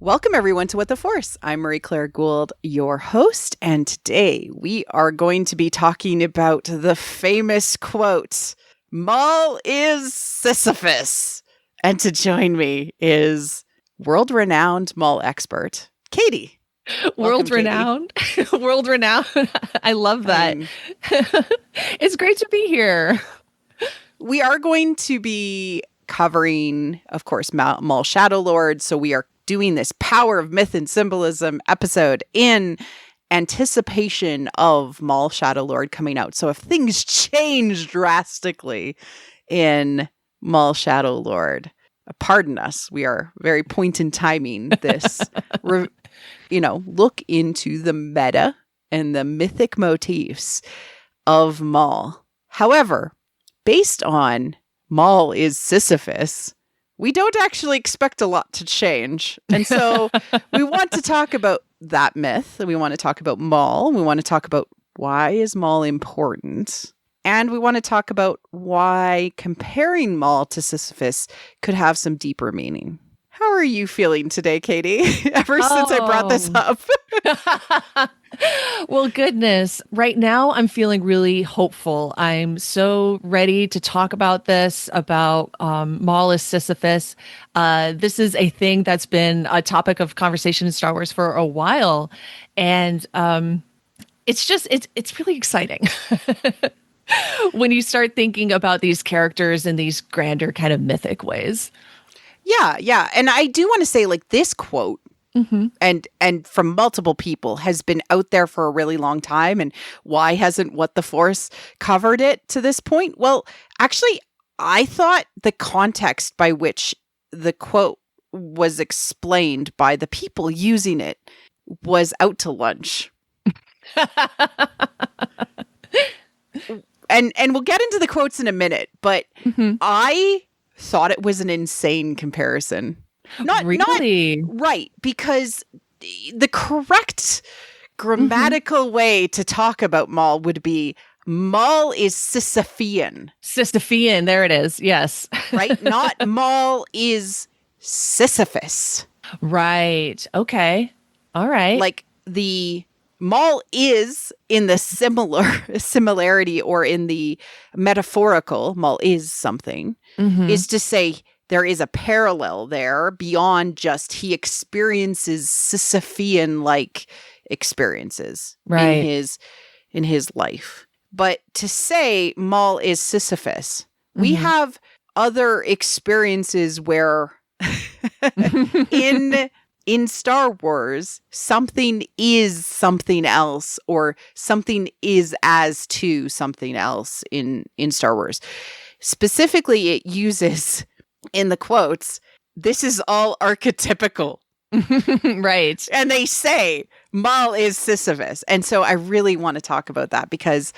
Welcome, everyone, to What the Force. I'm Marie-Claire Gould, your host, and today we are going to be talking about the famous quote, Maul is Sisyphus. And to join me is world-renowned Maul expert, Katie. World-renowned? World-renowned? I love that. It's great to be here. We are going to be covering, of course, Maul Shadow Lord, so we are doing this Power of Myth and Symbolism episode in anticipation of Maul Shadow Lord coming out. So if things change drastically in Maul Shadow Lord, pardon us, we are very point in timing this, look into the meta and the mythic motifs of Maul. However, based on Maul is Sisyphus, we don't actually expect a lot to change. And so we want to talk about that myth. We want to talk about Maul. We want to talk about why is Maul important. And we want to talk about why comparing Maul to Sisyphus could have some deeper meaning. How are you feeling today, Katie? Ever since I brought this up. Well, goodness. Right now, I'm feeling really hopeful. I'm so ready to talk about this, about Maul as Sisyphus. This is a thing that's been a topic of conversation in Star Wars for a while. And it's really exciting. When you start thinking about these characters in these grander kind of mythic ways. Yeah. And I do want to say, like, this quote, and from multiple people, has been out there for a really long time. And why hasn't What the Force covered it to this point? Well, actually, I thought the context by which the quote was explained by the people using it was out to lunch. And we'll get into the quotes in a minute, but I thought it was an insane comparison. Not right, because the correct grammatical way to talk about Maul would be Maul is Sisyphean. Sisyphean, there it is. Yes. Right? Not Maul is Sisyphus. Right. Okay. All right. Like the Maul is in the similarity or in the metaphorical, Maul is something, is to say there is a parallel there beyond just he experiences Sisyphean-like experiences in his life. But to say Maul is Sisyphus, we have other experiences where in Star Wars, something is something else, or something is as to something else in Star Wars. Specifically, it uses, in the quotes, this is all archetypical. Right. And they say Maul is Sisyphus. And so I really want to talk about that, because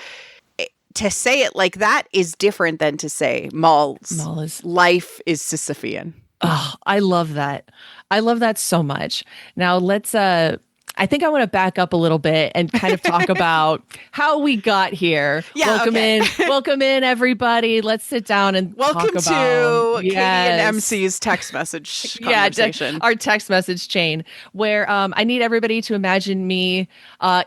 to say it like that is different than to say Maul's life is Sisyphean. Oh, I love that. I love that so much. Now let's, I think I want to back up a little bit and kind of talk about how we got here. Yeah, Welcome in, everybody. Let's sit down and talk about... Welcome to Katie and MC's text message conversation. Our text message chain, where I need everybody to imagine me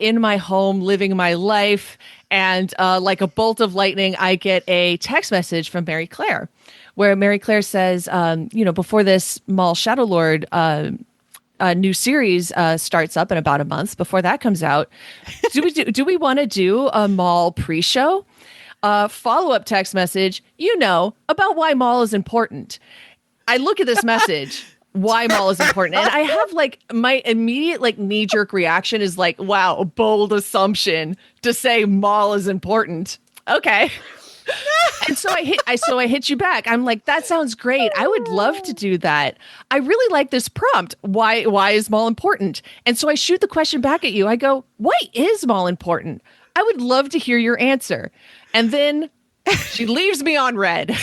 in my home, living my life, and like a bolt of lightning, I get a text message from Mary Claire, where Mary Claire says, before this Maul Shadow Lord new series starts up in about a month, before that comes out, do we want to do a Maul pre-show? Follow-up text message, about why Maul is important. I look at this message, why Maul is important, and I have my immediate knee-jerk reaction is wow, a bold assumption to say Maul is important. Okay. And so I hit you back. I'm like, that sounds great. I would love to do that. I really like this prompt. Why is Maul important? And so I shoot the question back at you. I go, why is Maul important? I would love to hear your answer. And then she leaves me on red.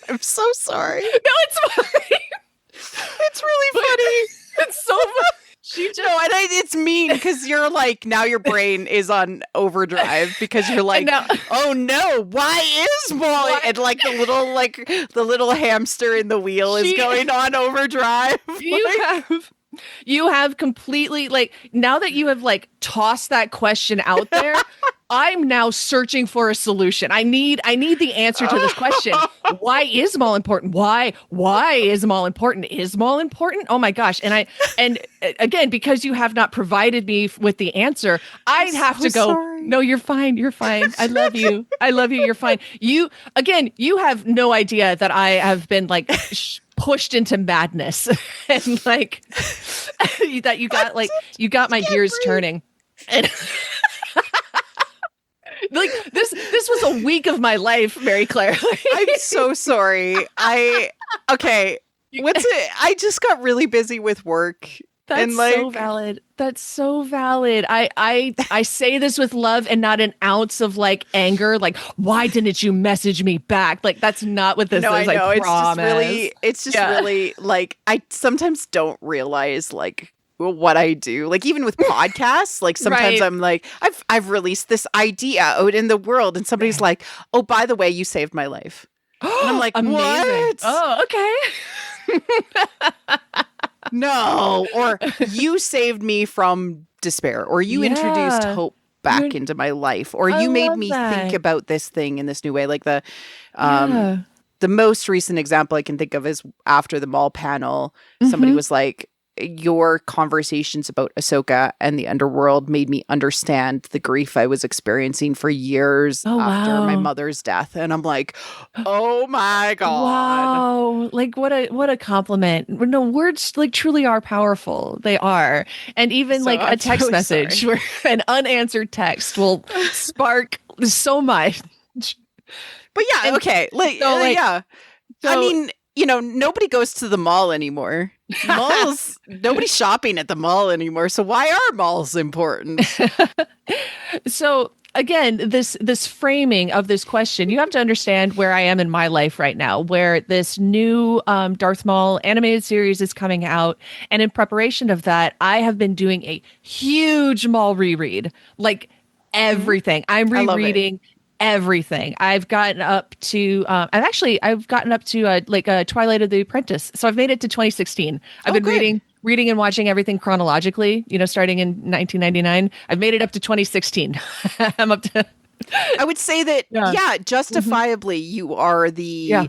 I'm so sorry. No, it's fine. It's really funny. It's so funny. It's mean because you're now your brain is on overdrive because you're like, oh no, why is Maul? And the little hamster in the wheel is going on overdrive. You have completely like now that you have like tossed that question out there, I'm now searching for a solution. I need the answer to this question. Why is Maul important? Why is Maul important? Is Maul important? Oh my gosh. And again, because you have not provided me with the answer, I'd have to go, sorry. no, you're fine. You're fine. I love you. I love you. You're fine. You have no idea that I have been like pushed into madness and like that you got my gears turning. And like this was a week of my life, Mary Claire. I'm so sorry. Okay. What's it? I just got really busy with work. That's and like, so valid. That's so valid. I say this with love and not an ounce of like anger. Like, why didn't you message me back? Like, that's not what this is. I know. Promise. It's just really like, I sometimes don't realize like what I do. Like even with podcasts, like sometimes I'm like, I've released this idea out in the world and somebody's like, oh, by the way, you saved my life. And I'm like, amazing. What? Oh, okay. No, or you saved me from despair, or you introduced hope back into my life, or you made me think about this thing in this new way. Like the most recent example I can think of is after the Maul panel, somebody was like, your conversations about Ahsoka and the underworld made me understand the grief I was experiencing for years after my mother's death. And I'm like, oh my God. Wow. Like what a compliment. No, words like truly are powerful. They are. And even like a text message where an unanswered text will spark so much. But yeah, okay. Yeah. I mean, nobody goes to the mall anymore. Nobody's shopping at the mall anymore. So why are malls important? So again, this framing of this question, you have to understand where I am in my life right now, where this new Darth Maul animated series is coming out. And in preparation of that, I have been doing a huge Maul reread, like everything. I'm rereading everything. I've gotten up to Twilight of the Apprentice. So I've made it to 2016. I've been reading and watching everything chronologically, starting in 1999. I've made it up to 2016. I'm up to I would say that justifiably you are the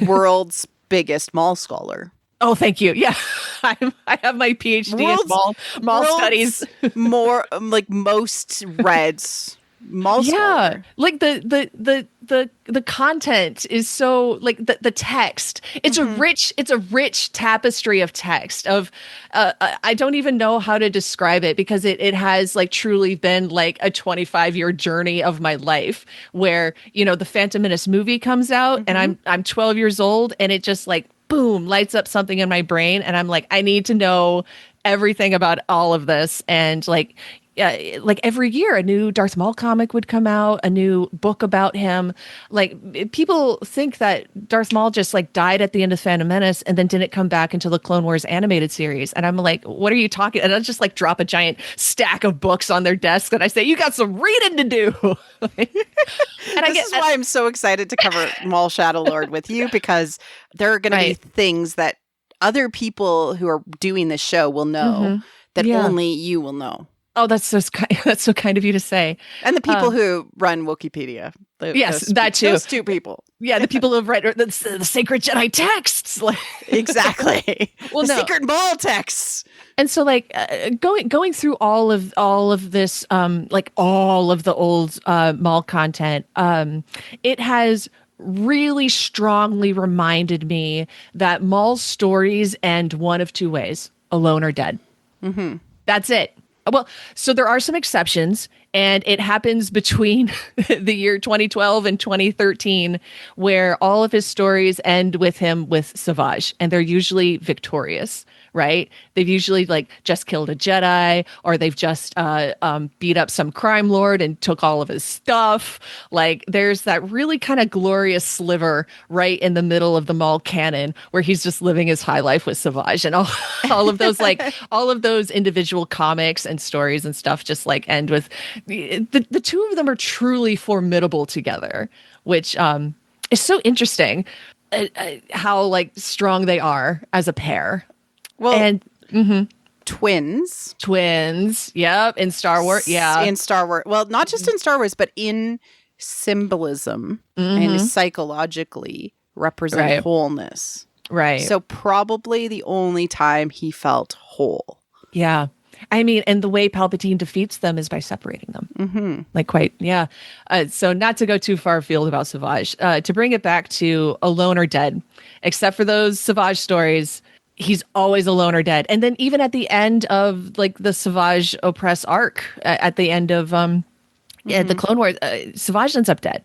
world's biggest Maul scholar. Oh, thank you. Yeah. I have my PhD in Maul studies. More like most Reds. Maul scholar. Like the content is so like the text. It's a rich tapestry of text of I don't even know how to describe it because it has like truly been like a 25-year journey of my life where the Phantom Menace movie comes out and I'm 12 years old and it just like boom lights up something in my brain and I'm like I need to know everything about all of this and like every year a new Darth Maul comic would come out, a new book about him. Like people think that Darth Maul just like died at the end of Phantom Menace and then didn't come back until the Clone Wars animated series. And I'm like, what are you talking? And I'll just like drop a giant stack of books on their desk and I say, you got some reading to do. This is why I'm so excited to cover Maul Shadow Lord with you because there are going to be things that other people who are doing this show will know that only you will know. Oh, that's so kind of you to say. And the people who run Wikipedia. That too. Those two people. Yeah, the people who have read the sacred Jedi texts. Exactly. Well, the secret Maul texts. And so, like, going through all of this, like all of the old Maul content, it has really strongly reminded me that Maul's stories end one of two ways: alone or dead. That's it. Well, so there are some exceptions, and it happens between the year 2012 and 2013, where all of his stories end with him with Savage, and they're usually victorious, right? They've usually like just killed a Jedi, or they've just beat up some crime lord and took all of his stuff. Like there's that really kind of glorious sliver right in the middle of the Maul canon where he's just living his high life with Savage, and all of those like all of those individual comics and stories and stuff just like end with the two of them are truly formidable together, which is so interesting how like strong they are as a pair. Well, and Twins. Yep. In Star Wars. Yeah. In Star Wars. Well, not just in Star Wars, but in symbolism and psychologically represent wholeness. Right. So probably the only time he felt whole. Yeah. I mean, and the way Palpatine defeats them is by separating them. Like quite, yeah. So not to go too far afield about Savage, to bring it back to Alone or Dead, except for those Savage stories, he's always alone or dead. And then even at the end of like the Savage Oppress arc, at the end of the Clone Wars, Savage ends up dead.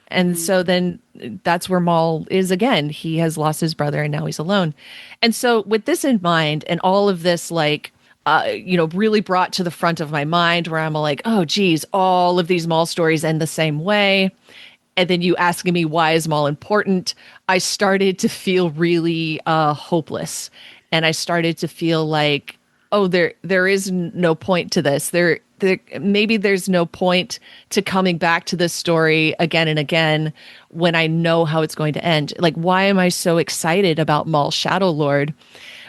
And so then that's where Maul is again. He has lost his brother and now he's alone. And so with this in mind and all of this, like, really brought to the front of my mind where I'm like, oh, geez, all of these Maul stories end the same way. And then you asking me, why is Maul important? I started to feel really hopeless. And I started to feel like, oh, there is no point to this. Maybe there's no point to coming back to this story again and again when I know how it's going to end. Like, why am I so excited about Maul Shadow Lord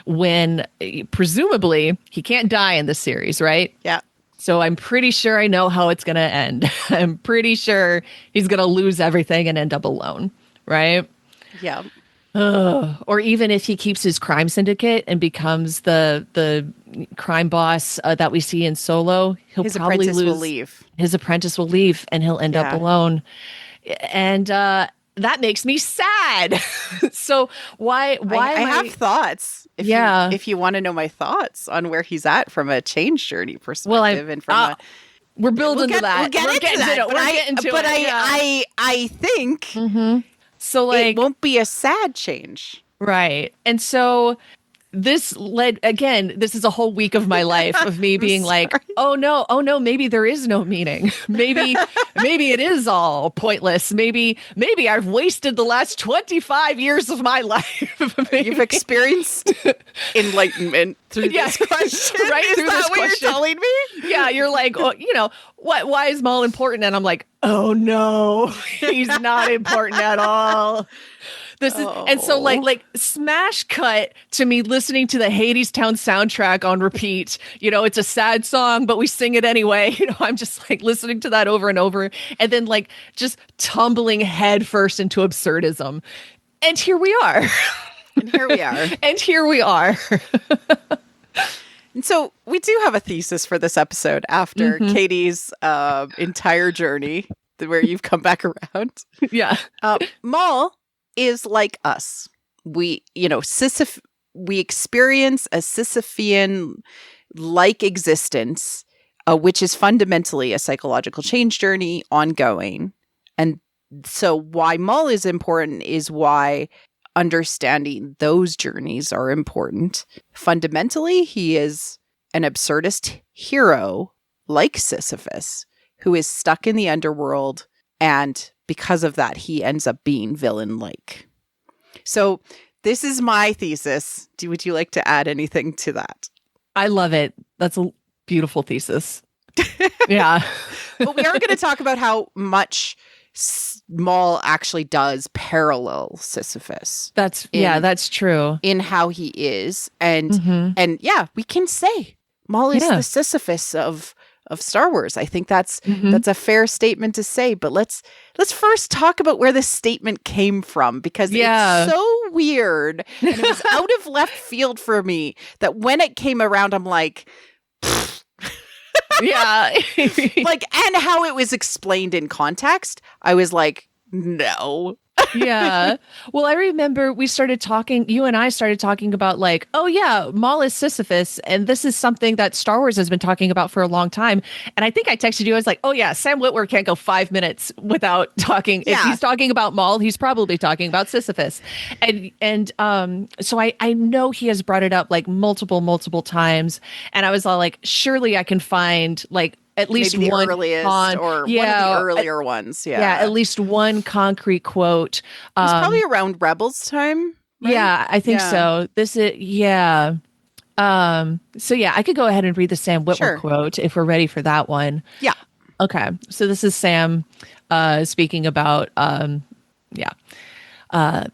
when presumably he can't die in this series, right? Yeah. So I'm pretty sure I know how it's going to end. I'm pretty sure he's going to lose everything and end up alone, right? Yeah. Or even if he keeps his crime syndicate and becomes the crime boss that we see in Solo, His apprentice will leave. His apprentice will leave and he'll end up alone. And that makes me sad. So why I have thoughts. If you want to know my thoughts on where he's at from a change journey perspective, and from we're building to that. We're getting to that. I think so. Like, it won't be a sad change, right? And so this led again. This is a whole week of my life of me being like, oh no, maybe there is no meaning. Maybe it is all pointless. Maybe I've wasted the last 25 years of my life. You've experienced enlightenment through this question, right? Is through that this what question. you're telling me? Yeah, you're like, why is Maul important? And I'm like, oh no, he's not important at all. This is, and so like smash cut to me listening to the Hadestown soundtrack on repeat. It's a sad song, but we sing it anyway. I'm just like listening to that over and over, and then like just tumbling headfirst into absurdism. And here we are. And here we are. And so we do have a thesis for this episode after Katie's entire journey, where you've come back around. Yeah. Maul is like us. We experience a Sisyphean-like existence, which is fundamentally a psychological change journey ongoing. And so why Maul is important is why understanding those journeys are important. Fundamentally, he is an absurdist hero like Sisyphus, who is stuck in the underworld, and because of that, he ends up being villain-like. So this is my thesis. Would you like to add anything to that? I love it. That's a beautiful thesis. Yeah. But we are going to talk about how much Maul actually does parallel Sisyphus. That's true. In how he is. And we can say Maul is the Sisyphus of Star Wars. I think that's a fair statement to say. But let's first talk about where this statement came from, because it's so weird and it was out of left field for me that when it came around, I'm like, yeah. like, and how it was explained in context, I was like, no. Yeah. Well, I remember you and I started talking about like, oh yeah, Maul is Sisyphus. And this is something that Star Wars has been talking about for a long time. And I think I texted you, I was like, oh yeah, Sam Witwer can't go 5 minutes without talking. Yeah. If he's talking about Maul, he's probably talking about Sisyphus. And so I know he has brought it up like multiple times. And I was all like, surely I can find like at least maybe the one earliest or one of the earlier ones. Yeah. At least one concrete quote. It's probably around Rebels time. Right? Yeah, I think so. So I could go ahead and read the Sam Witwer quote if we're ready for that one. Yeah. Okay. So this is Sam speaking about the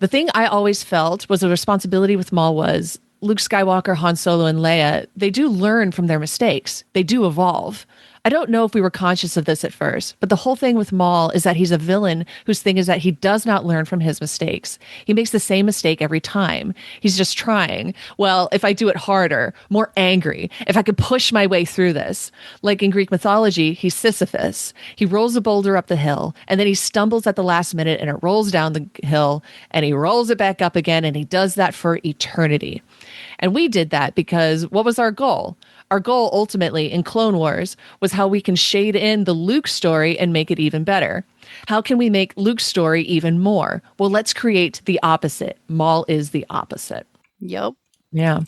thing I always felt was a responsibility with Maul was Luke Skywalker, Han Solo, and Leia, they do learn from their mistakes. They do evolve. I don't know if we were conscious of this at first, but the whole thing with Maul is that he's a villain whose thing is that he does not learn from his mistakes. He makes the same mistake every time. He's just trying. Well, if I do it harder, more angry, if I could push my way through this. Like in Greek mythology, he's Sisyphus. He rolls a boulder up the hill, and then he stumbles at the last minute, and it rolls down the hill, and he rolls it back up again, and he does that for eternity. And we did that because what was our goal? Our goal ultimately in Clone Wars was how we can shade in the Luke story and make it even better. How can we make Luke's story even more? Well, let's create the opposite. Maul is the opposite. Yep. Yeah.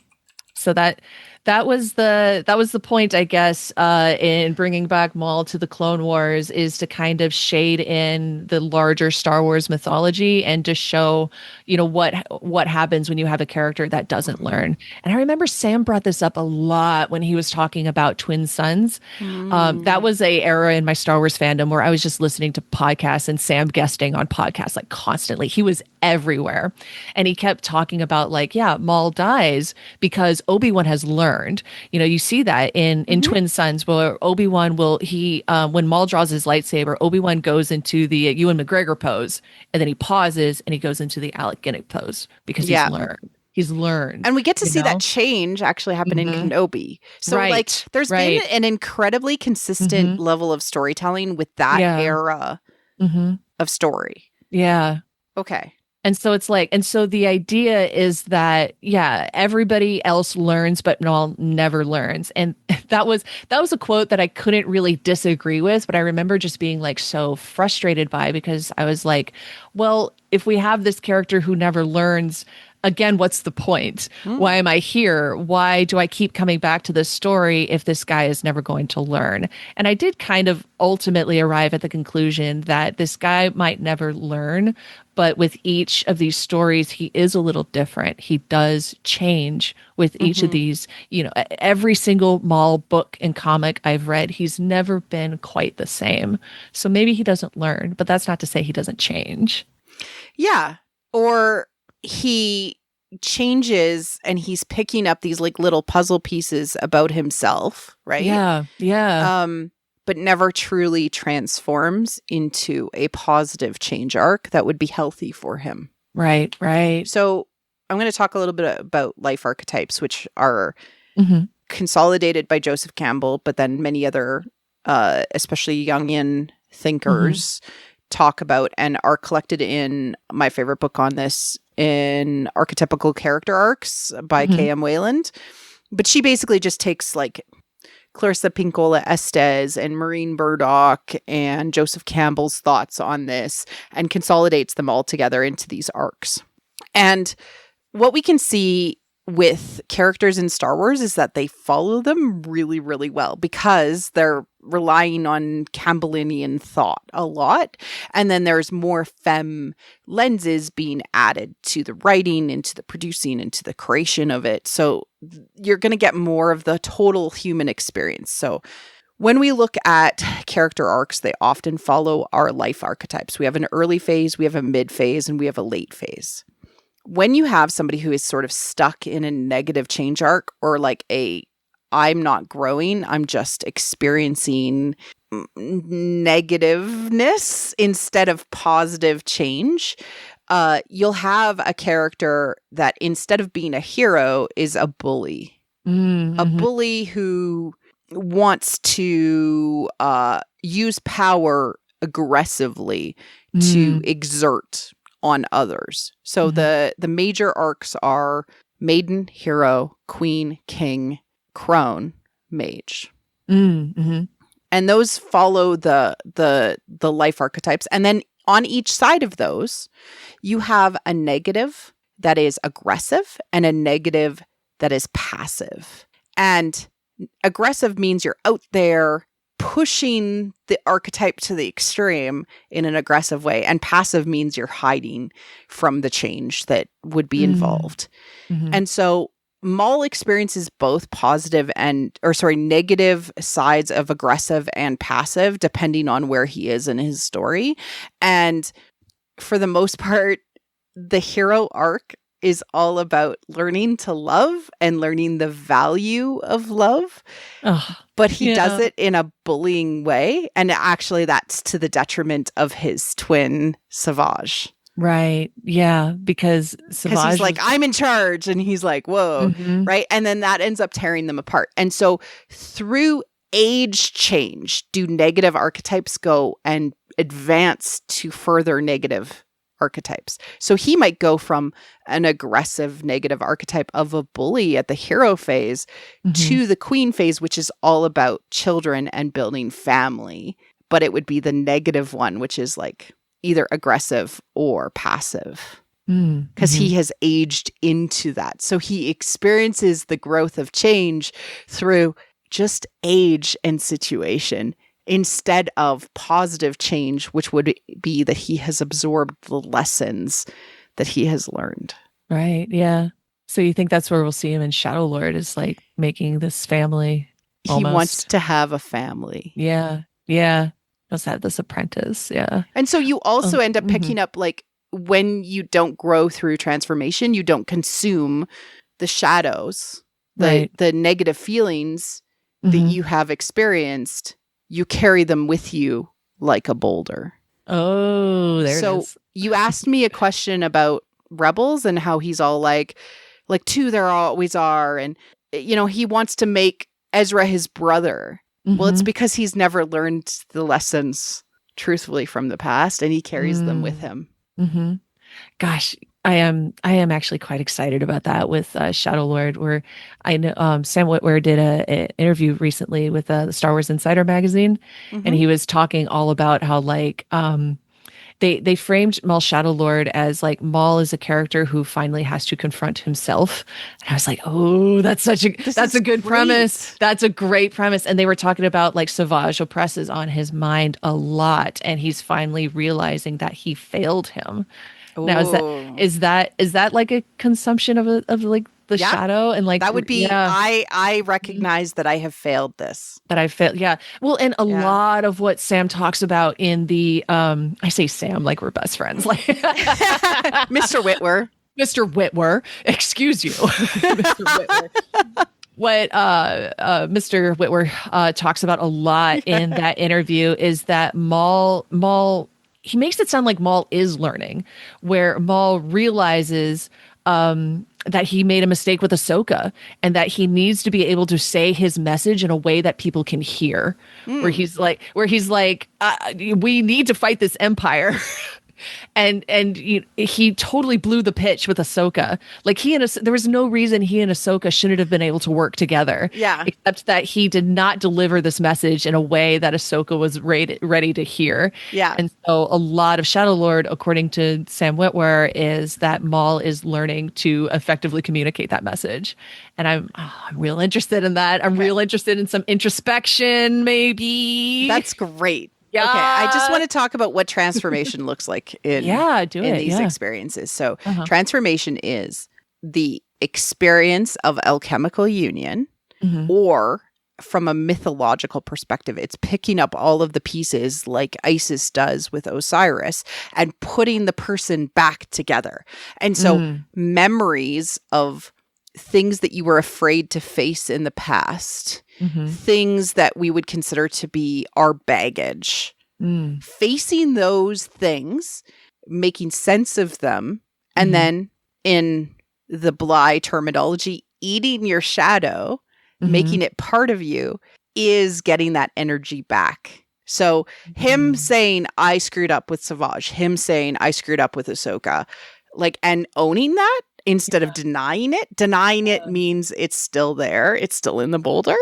So that was the point, I guess, in bringing back Maul to the Clone Wars, is to kind of shade in the larger Star Wars mythology and to show, what happens when you have a character that doesn't learn. And I remember Sam brought this up a lot when he was talking about twin sons. That was a era in my Star Wars fandom where I was just listening to podcasts and Sam guesting on podcasts like constantly. He was everywhere, and he kept talking about Maul dies because Obi-Wan has learned. You see that in Twin Sons, where Obi-Wan when Maul draws his lightsaber, Obi-Wan goes into the Ewan McGregor pose, and then he pauses and he goes into the Alec Guinness pose because he's learned. And we get to see that change actually happen in Kenobi. So there's been an incredibly consistent level of storytelling with that era of story. Yeah. Okay. And so the idea is that, everybody else learns, but Maul never learns. And that was a quote that I couldn't really disagree with, but I remember just being so frustrated by, because I was like, well, if we have this character who never learns, again, what's the point? Why am I here? Why do I keep coming back to this story if this guy is never going to learn? And I did kind of ultimately arrive at the conclusion that this guy might never learn, but with each of these stories, he is a little different. He does change with each of these, every single Maul book and comic I've read, he's never been quite the same. So maybe he doesn't learn, but that's not to say he doesn't change. Yeah. Or he changes and he's picking up these little puzzle pieces about himself, right? Yeah. But never truly transforms into a positive change arc that would be healthy for him. Right. So I'm going to talk a little bit about life archetypes, which are consolidated by Joseph Campbell, but then many other, especially Jungian thinkers, talk about and are collected in my favorite book on this, in Archetypical Character Arcs by K.M. Wayland. But she basically just takes Clarissa Pinkola Estes and Maureen Burdock and Joseph Campbell's thoughts on this and consolidates them all together into these arcs. And what we can see with characters in Star Wars is that they follow them really, really well because they're relying on Campbellian thought a lot. And then there's more femme lenses being added to the writing, into the producing, into the creation of it. So you're going to get more of the total human experience. So when we look at character arcs, they often follow our life archetypes. We have an early phase, we have a mid phase, and we have a late phase. When you have somebody who is sort of stuck in a negative change arc, or I'm not growing, I'm just experiencing negativeness instead of positive change, you'll have a character that instead of being a hero is a bully. A bully who wants to use power aggressively to exert on others. So the major arcs are maiden, hero, queen, king, crone, mage. And those follow the life archetypes. And then on each side of those, you have a negative that is aggressive and a negative that is passive. And aggressive means you're out there pushing the archetype to the extreme in an aggressive way. And passive means you're hiding from the change that would be involved. And so Maul experiences both negative sides of aggressive and passive, depending on where he is in his story. And for the most part, the hero arc is all about learning to love and learning the value of love. Oh, but he does it in a bullying way. And actually, that's to the detriment of his twin, Savage. Right. Yeah. Because Savage he's like, I'm in charge. And he's like, whoa. Right. And then that ends up tearing them apart. And so through age change, do negative archetypes go and advance to further negative archetypes? So he might go from an aggressive negative archetype of a bully at the hero phase to the queen phase, which is all about children and building family. But it would be the negative one, which is like either aggressive or passive, because he has aged into that. So he experiences the growth of change through just age and situation, instead of positive change, which would be that he has absorbed the lessons that he has learned. Right. Yeah. So you think that's where we'll see him in Shadow Lord, is like making this family almost. He wants to have a family. Yeah. Yeah. What's that? This apprentice. Yeah. And so you also end up picking up, like, when you don't grow through transformation, you don't consume the shadows, the negative feelings that you have experienced. You carry them with you like a boulder. Oh, there it is. So you asked me a question about Rebels and how he's all like two, there always are. And, you know, he wants to make Ezra his brother. Well, it's because he's never learned the lessons truthfully from the past, and he carries them with him. Gosh, I am actually quite excited about that with Shadow Lord, where I know Sam Witwer did an interview recently with the Star Wars Insider magazine, and he was talking all about how like they framed Maul Shadow Lord as like Maul is a character who finally has to confront himself. And I was like, oh, that's a good premise. That's a great premise. And they were talking about like Savage oppresses on his mind a lot, and he's finally realizing that he failed him. Ooh. Now is that like a consumption of like the shadow, and like that would be I recognize that I have failed this. That I failed. Yeah. Well, and a lot of what Sam talks about in the I say Sam like we're best friends. Like Mr. Witwer. Mr. Witwer. Excuse you. Mr. Witwer. What Mr. Witwer talks about a lot in that interview is that Maul he makes it sound like Maul is learning, where Maul realizes that he made a mistake with Ahsoka, and that he needs to be able to say his message in a way that people can hear. Where he's like, we need to fight this empire. And he totally blew the pitch with Ahsoka. Like there was no reason he and Ahsoka shouldn't have been able to work together. Yeah. Except that he did not deliver this message in a way that Ahsoka was ready to hear. Yeah. And so a lot of Shadow Lord, according to Sam Witwer, is that Maul is learning to effectively communicate that message. And I'm real interested in that. I'm real interested in some introspection, maybe. That's great. Yeah. Okay, I just want to talk about what transformation looks like in these experiences. So transformation is the experience of alchemical union, or from a mythological perspective, it's picking up all of the pieces like Isis does with Osiris and putting the person back together. And so memories of things that you were afraid to face in the past, things that we would consider to be our baggage, facing those things, making sense of them, and then in the Bly terminology, eating your shadow, making it part of you, is getting that energy back. So him saying, I screwed up with Savage, him saying, I screwed up with Ahsoka, like, and owning that, instead of denying it. Denying it means it's still there. It's still in the boulder.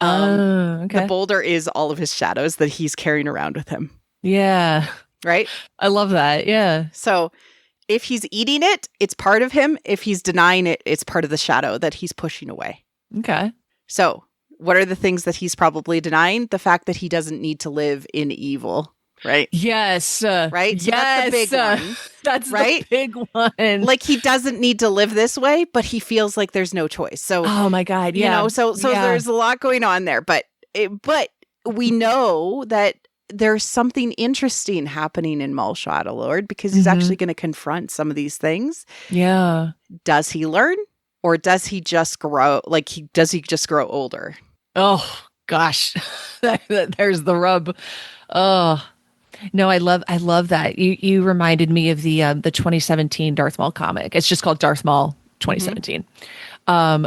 The boulder is all of his shadows that he's carrying around with him. Yeah. Right? I love that. Yeah. So if he's eating it, it's part of him. If he's denying it, it's part of the shadow that he's pushing away. Okay. So what are the things that he's probably denying? The fact that he doesn't need to live in evil. Right? Yes. Right? So that's the big one. That's the big one. Like, he doesn't need to live this way, but he feels like there's no choice. So, oh my God. Yeah. You know, so there's a lot going on there, but we know that there's something interesting happening in Maul Shadowlord because he's actually going to confront some of these things. Yeah. Does he learn, or does he just grow? Does he just grow older? Oh gosh, there's the rub. Oh no, I love that. You reminded me of the 2017 Darth Maul comic. It's just called Darth Maul 2017,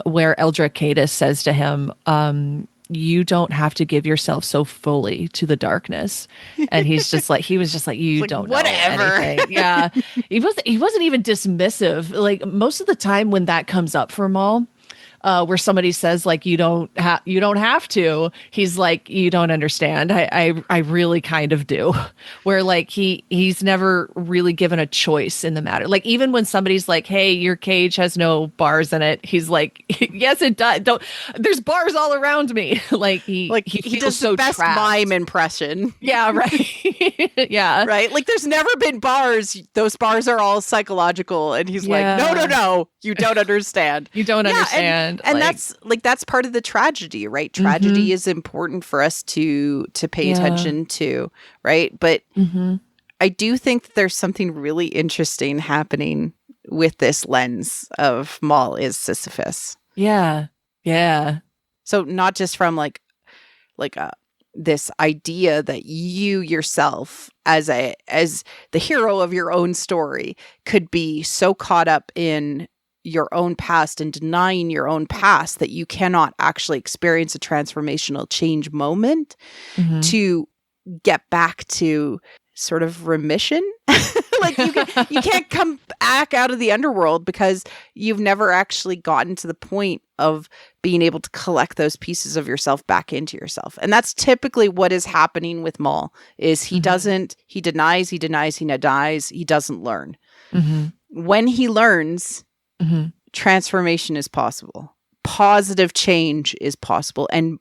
where Eldra Cadis says to him, you don't have to give yourself so fully to the darkness. And he was just like, you don't know anything. Yeah. He wasn't even dismissive. Like most of the time when that comes up for Maul, where somebody says like, you don't have to, he's like, you don't understand. I really kind of do. Where like he's never really given a choice in the matter. Like even when somebody's like, hey, your cage has no bars in it, he's like, yes, it does. There's bars all around me. he does so the best trapped. mime impression. Yeah, right. Yeah. Right. Like there's never been bars. Those bars are all psychological. And he's like, no, you don't understand. You don't understand. And that's part of the tragedy, right? Tragedy is important for us to pay attention to, right? But I do think that there's something really interesting happening with this lens of Maul is Sisyphus. Yeah. Yeah. So not just from this idea that you yourself as the hero of your own story could be so caught up in your own past and denying your own past that you cannot actually experience a transformational change moment to get back to sort of remission. Like you can't come back out of the underworld because you've never actually gotten to the point of being able to collect those pieces of yourself back into yourself. And that's typically what is happening with Maul is he denies, he denies, he doesn't learn. When he learns, transformation is possible. Positive change is possible. And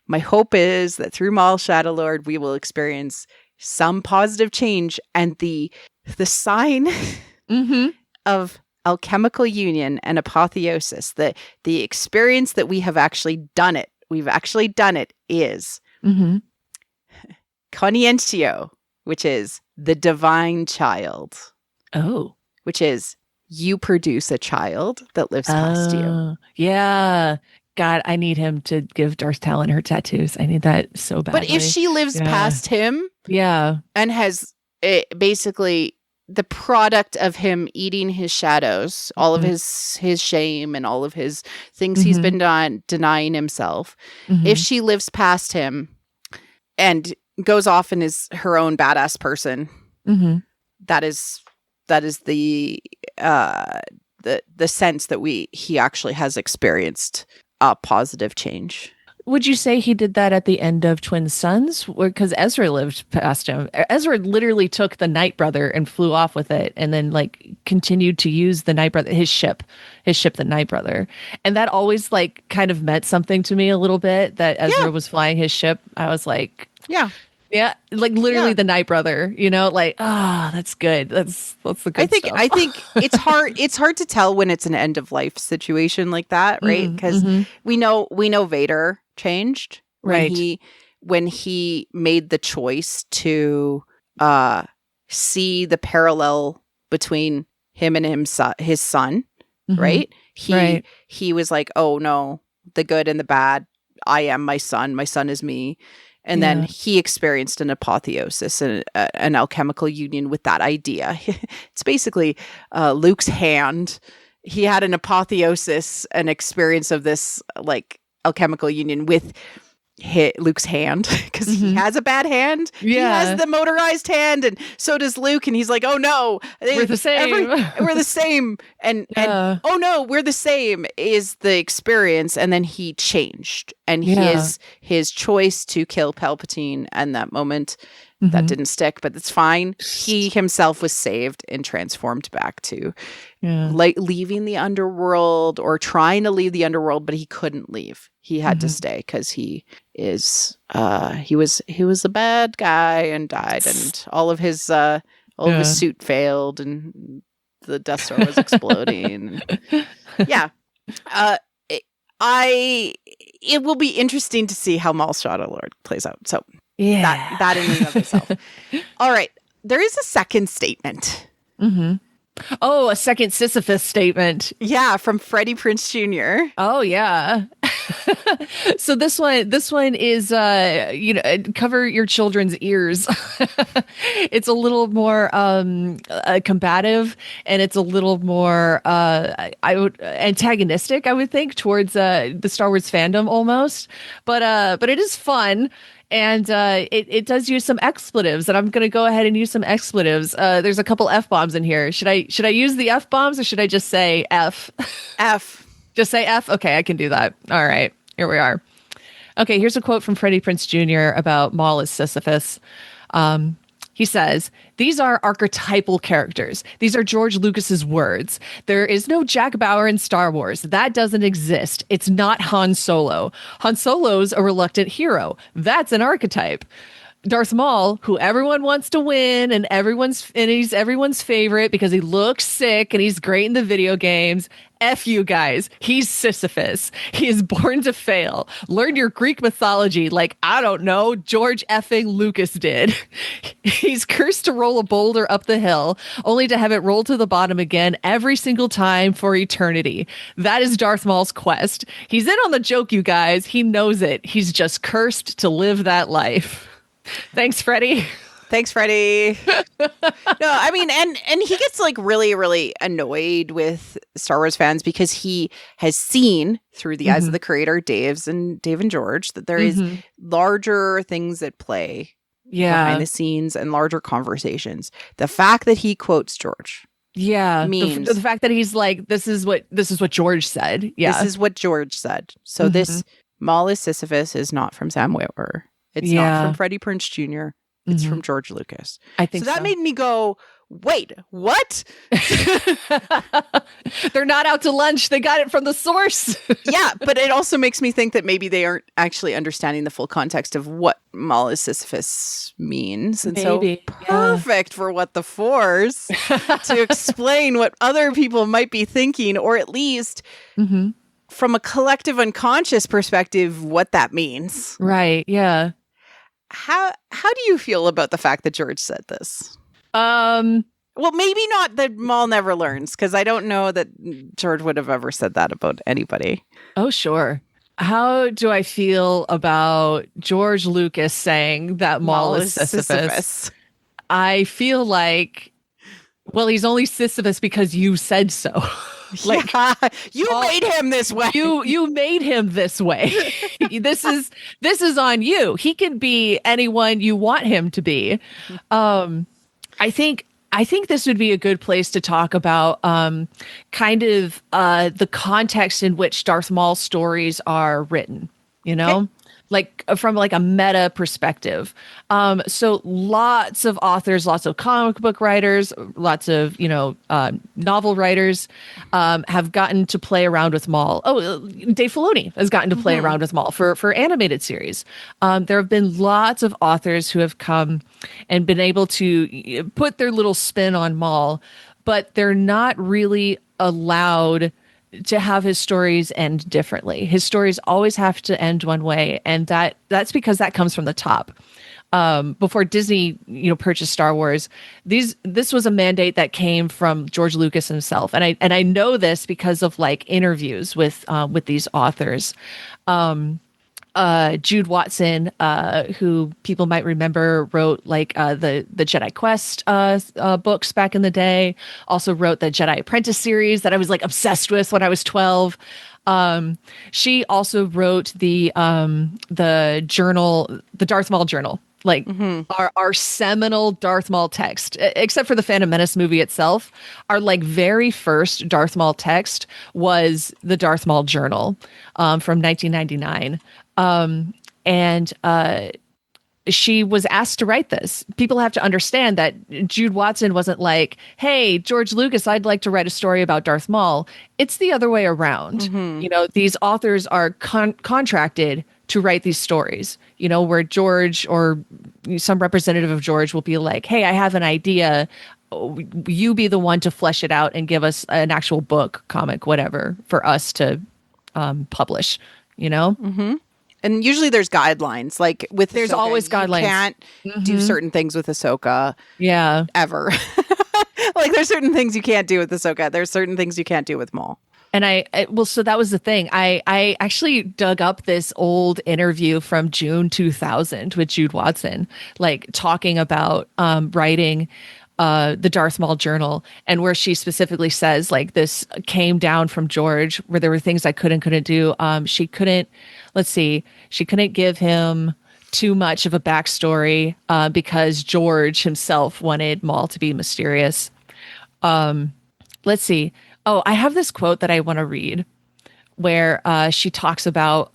my hope is that through Maul Shadowlord, we will experience some positive change, and the sign of alchemical union and apotheosis, the experience that we have actually done it. We've actually done it is Conscientio, which is the divine child. Oh. Which is you produce a child that lives past you. Yeah. God, I need him to give Darth Talon her tattoos. I need that so badly. But if she lives past him, and has basically the product of him eating his shadows, all of his shame and all of his things he's been denying himself, if she lives past him and goes off and is her own badass person, that is the sense that he actually has experienced a positive change. Would you say he did that at the end of Twin Sons? Because Ezra lived past him. Ezra literally took the Night Brother and flew off with it, and then like continued to use the Night Brother, his ship, the Night Brother. And that always like kind of meant something to me a little bit, that Ezra was flying his ship. I was like, yeah, like literally the Night Brother, like, that's good. That's the good stuff. I think it's hard. It's hard to tell when it's an end of life situation like that, right? Because we know Vader changed when he made the choice to see the parallel between him and his son, right? He was like, oh no, the good and the bad. I am my son. My son is me. And then he experienced an apotheosis and an alchemical union with that idea. It's basically Luke's hand. He had an apotheosis, an experience of this like alchemical union with Luke's hand, because he has a bad hand. He has the motorized hand, and so does Luke. And he's like, "Oh no, we're the same. We're the same." And oh no, we're the same is the experience. And then he changed, and his choice to kill Palpatine, and that moment that didn't stick, but it's fine. He himself was saved and transformed back to like leaving the underworld, or trying to leave the underworld, but he couldn't leave. He had to stay because he was a bad guy and died, and all of his suit failed, and the Death Star was exploding. It will be interesting to see how Maul Shadowlord plays out. So Yeah. That in and of itself. All right. There is a second statement. Oh, a second Sisyphus statement. Yeah, from Freddie Prinze Jr. Oh yeah. So this one is cover your children's ears. It's a little more combative, and it's a little more antagonistic, I would think, towards the Star Wars fandom almost. But it is fun. And it does use some expletives, and I'm going to go ahead and use some expletives. There's a couple F-bombs in here. Should I use the F-bombs, or should I just say F? F. Just say F? Okay, I can do that. All right, here we are. Okay, here's a quote from Freddie Prinze Jr. about Maul as Sisyphus. He says, "These are archetypal characters. These are George Lucas's words. There is no Jack Bauer in Star Wars. That doesn't exist. It's not Han Solo. Han Solo's a reluctant hero. That's an archetype. Darth Maul, who everyone wants to win, and he's everyone's favorite because he looks sick and he's great in the video games. F you guys. He's Sisyphus. He is born to fail. Learn your Greek mythology like, I don't know, George effing Lucas did. He's cursed to roll a boulder up the hill, only to have it roll to the bottom again every single time for eternity. That is Darth Maul's quest. He's in on the joke, you guys. He knows it. He's just cursed to live that life." Thanks, Freddie. Thanks, Freddie. No, I mean, and he gets like really, really annoyed with Star Wars fans because he has seen through the eyes of the creator, Dave and George, that there is larger things at play behind the scenes and larger conversations. The fact that he quotes George. Yeah. Means the fact that he's like, this is what George said. Yeah. This is what George said. So this Maul is Sisyphus is not from Sam Witwer. It's not from Freddie Prinze Jr. It's from George Lucas. I think so. That made me go, wait, what? They're not out to lunch. They got it from the source. Yeah, but it also makes me think that maybe they aren't actually understanding the full context of what Maul is Sisyphus means. And maybe. So perfect for What the Force to explain what other people might be thinking, or at least from a collective unconscious perspective, what that means. Right, yeah. How do you feel about the fact that George said this? Well, maybe not that Maul never learns, because I don't know that George would have ever said that about anybody. Oh, sure. How do I feel about George Lucas saying that Maul is Sisyphus? I feel like, well, he's only Sisyphus because you said so. Like, you made him this way. You made him this way. This is on you. He can be anyone you want him to be. I think this would be a good place to talk about kind of the context in which Darth Maul's stories are written, you know? Okay. Like from like a meta perspective. So lots of authors, lots of comic book writers, lots of, novel writers have gotten to play around with Maul. Oh, Dave Filoni has gotten to play around with Maul for animated series. There have been lots of authors who have come and been able to put their little spin on Maul, but they're not really allowed to have his stories end differently. His stories always have to end one way, and that's because that comes from the top. Before Disney, purchased Star Wars, this was a mandate that came from George Lucas himself, and I know this because of like interviews with these authors. Jude Watson, who people might remember, wrote like the Jedi Quest books back in the day. Also wrote the Jedi Apprentice series that I was like obsessed with when I was 12. She also wrote the journal, the Darth Maul journal, like our seminal Darth Maul text, except for the Phantom Menace movie itself. Our like very first Darth Maul text was the Darth Maul journal from 1999. And she was asked to write this. People have to understand that Jude Watson wasn't like, hey, George Lucas, I'd like to write a story about Darth Maul. It's the other way around. These authors are contracted to write these stories, where George or some representative of George will be like, hey, I have an idea. You be the one to flesh it out and give us an actual book, comic, whatever, for us to publish, And usually there's guidelines. Like with There's Ahsoka, always guidelines. You can't do certain things with Ahsoka. Yeah. Ever. Like there's certain things you can't do with Ahsoka. There's certain things you can't do with Maul. And so that was the thing. I actually dug up this old interview from June 2000 with Jude Watson, like talking about writing the Darth Maul journal, and where she specifically says like this came down from George, where there were things I couldn't do. She couldn't give him too much of a backstory because George himself wanted Maul to be mysterious. Let's see. Oh, I have this quote that I want to read where she talks about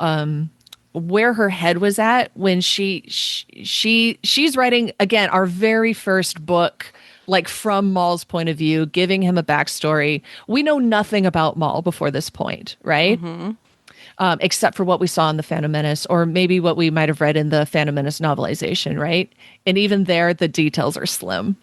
where her head was at when she's writing, again, our very first book, like from Maul's point of view, giving him a backstory. We know nothing about Maul before this point, right? Except for what we saw in The Phantom Menace, or maybe what we might have read in the Phantom Menace novelization, right? And even there, the details are slim.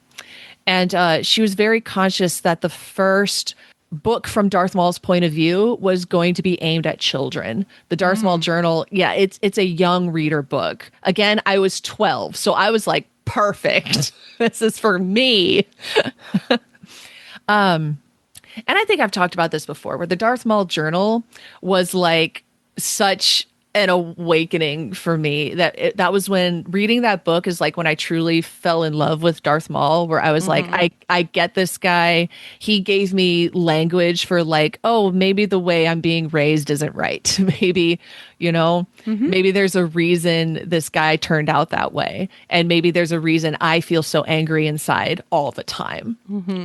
And she was very conscious that the first book from Darth Maul's point of view was going to be aimed at children. The Darth Maul journal, yeah, it's a young reader book. Again, I was 12, so I was like, perfect. This is for me. And I think I've talked about this before, where the Darth Maul journal was like such an awakening for me. That was when reading that book is like when I truly fell in love with Darth Maul, where I was like, I get this guy. He gave me language for like, oh, maybe the way I'm being raised isn't right. Maybe, maybe there's a reason this guy turned out that way. And maybe there's a reason I feel so angry inside all the time.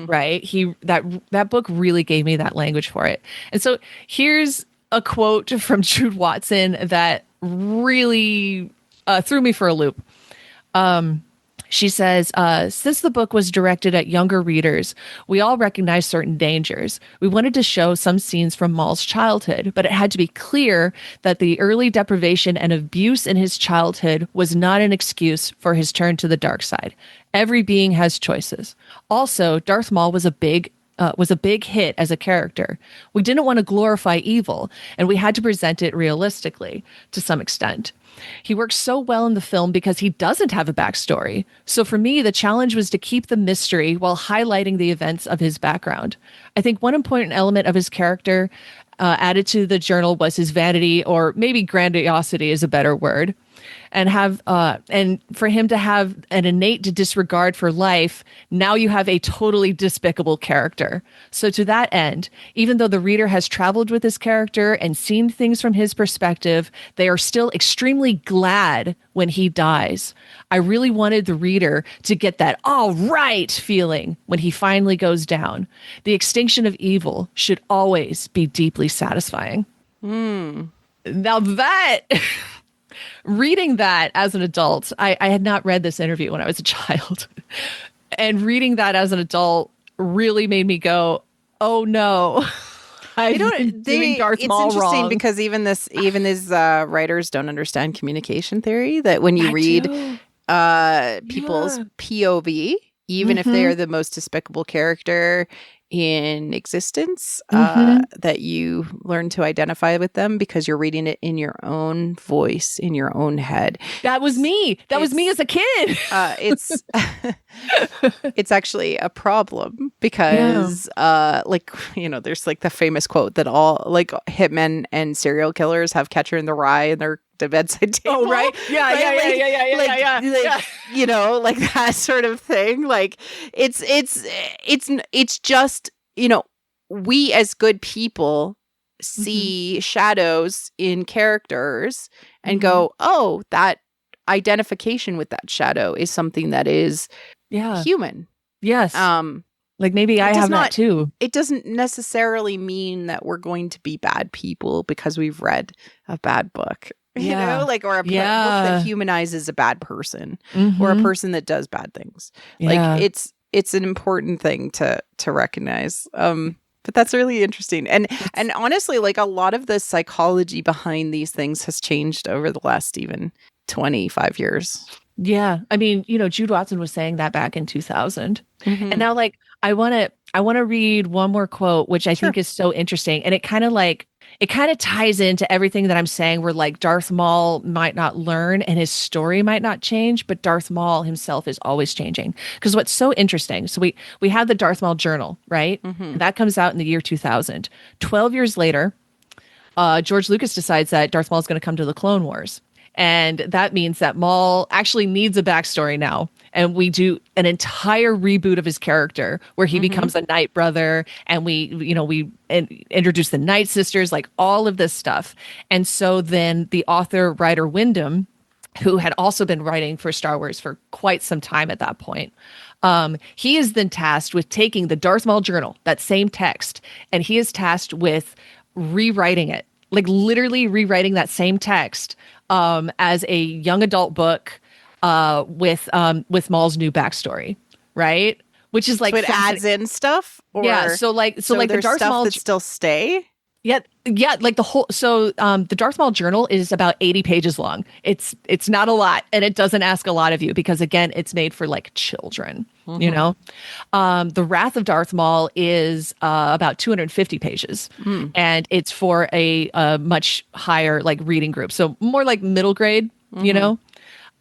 Right. That book really gave me that language for it. And so here's a quote from Jude Watson that really threw me for a loop. She says, since the book was directed at younger readers, we all recognized certain dangers. We wanted to show some scenes from Maul's childhood, but it had to be clear that the early deprivation and abuse in his childhood was not an excuse for his turn to the dark side. Every being has choices. Also, Darth Maul was a big hit as a character. We didn't want to glorify evil, and we had to present it realistically to some extent. He works so well in the film because he doesn't have a backstory. So for me, the challenge was to keep the mystery while highlighting the events of his background. I think one important element of his character added to the journal was his vanity, or maybe grandiosity is a better word. And for him to have an innate disregard for life, now you have a totally despicable character. So to that end, even though the reader has traveled with his character and seen things from his perspective, they are still extremely glad when he dies. I really wanted the reader to get that all right feeling when he finally goes down. The extinction of evil should always be deeply satisfying. Now that... Reading that as an adult, I had not read this interview when I was a child. And reading that as an adult really made me go, oh no. Doing Darth Maul it's interesting wrong. Because even these writers don't understand communication theory, that when you read people's POV, even if they are the most despicable character in existence, that you learn to identify with them because you're reading it in your own voice, in your own head. That was me. That was me as a kid. It's actually a problem because there's like the famous quote that all like hitmen and serial killers have Catcher in the Rye in their bedside table. Oh, right. Yeah. Like that sort of thing. Like it's just, we as good people see shadows in characters and go, oh, that identification with that shadow is something that is human. Yes. Like maybe I have that too. It doesn't necessarily mean that we're going to be bad people because we've read a bad book. Or a book that humanizes a bad person or a person that does bad things. Like it's an important thing to recognize. But that's really interesting. And honestly, like a lot of the psychology behind these things has changed over the last even 25 years. Yeah. I mean, Jude Watson was saying that back in 2000. And now like I want to read one more quote, which I think is so interesting. And it kind of like it kind of ties into everything that I'm saying, where like Darth Maul might not learn and his story might not change, but Darth Maul himself is always changing. Because what's so interesting, so we have the Darth Maul journal, right? And that comes out in the year 2000. 12 years later, George Lucas decides that Darth Maul is going to come to the Clone Wars. And that means that Maul actually needs a backstory now. And we do an entire reboot of his character where he becomes a Night Brother, and we introduce the Night Sisters, like all of this stuff. And so then the author, Ryder Wyndham, who had also been writing for Star Wars for quite some time at that point, he is then tasked with taking the Darth Maul journal, that same text, and he is tasked with rewriting it, like literally rewriting that same text as a young adult book with Maul's new backstory, right? Which is like, so it adds in stuff, or yeah. So like the Darth stuff Maul that still stay. Yeah, like the whole. So the Darth Maul journal is about 80 pages long. It's not a lot, and it doesn't ask a lot of you because again, it's made for like children. You know, the Wrath of Darth Maul is about 250 pages, and it's for a much higher like reading group, so more like middle grade. You know,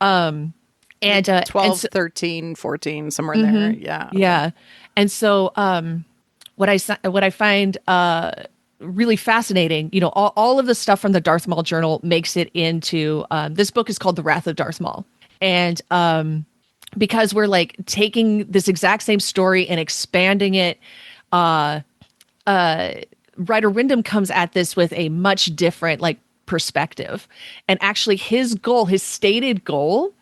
and 12, 13, 14, somewhere in there. Yeah. Okay. Yeah. And so what I find really fascinating, you know, all of the stuff from the Darth Maul journal makes it into this book is called The Wrath of Darth Maul. And because we're like taking this exact same story and expanding it, Ryder Wyndham comes at this with a much different like perspective. And actually his stated goal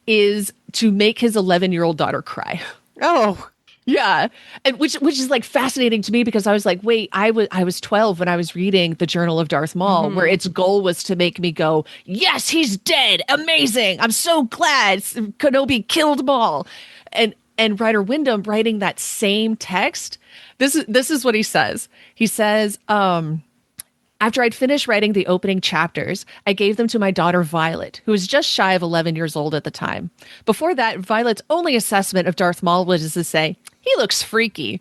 is to make his 11-year-old daughter cry. Oh, yeah. And which is like fascinating to me because I was like, wait, I was 12 when I was reading the Journal of Darth Maul, where its goal was to make me go, yes, he's dead. Amazing. I'm so glad Kenobi killed Maul. And Ryder Wyndham writing that same text, this is what he says. He says, after I'd finished writing the opening chapters, I gave them to my daughter Violet, who was just shy of 11 years old at the time. Before that, Violet's only assessment of Darth Maul was to say, he looks freaky.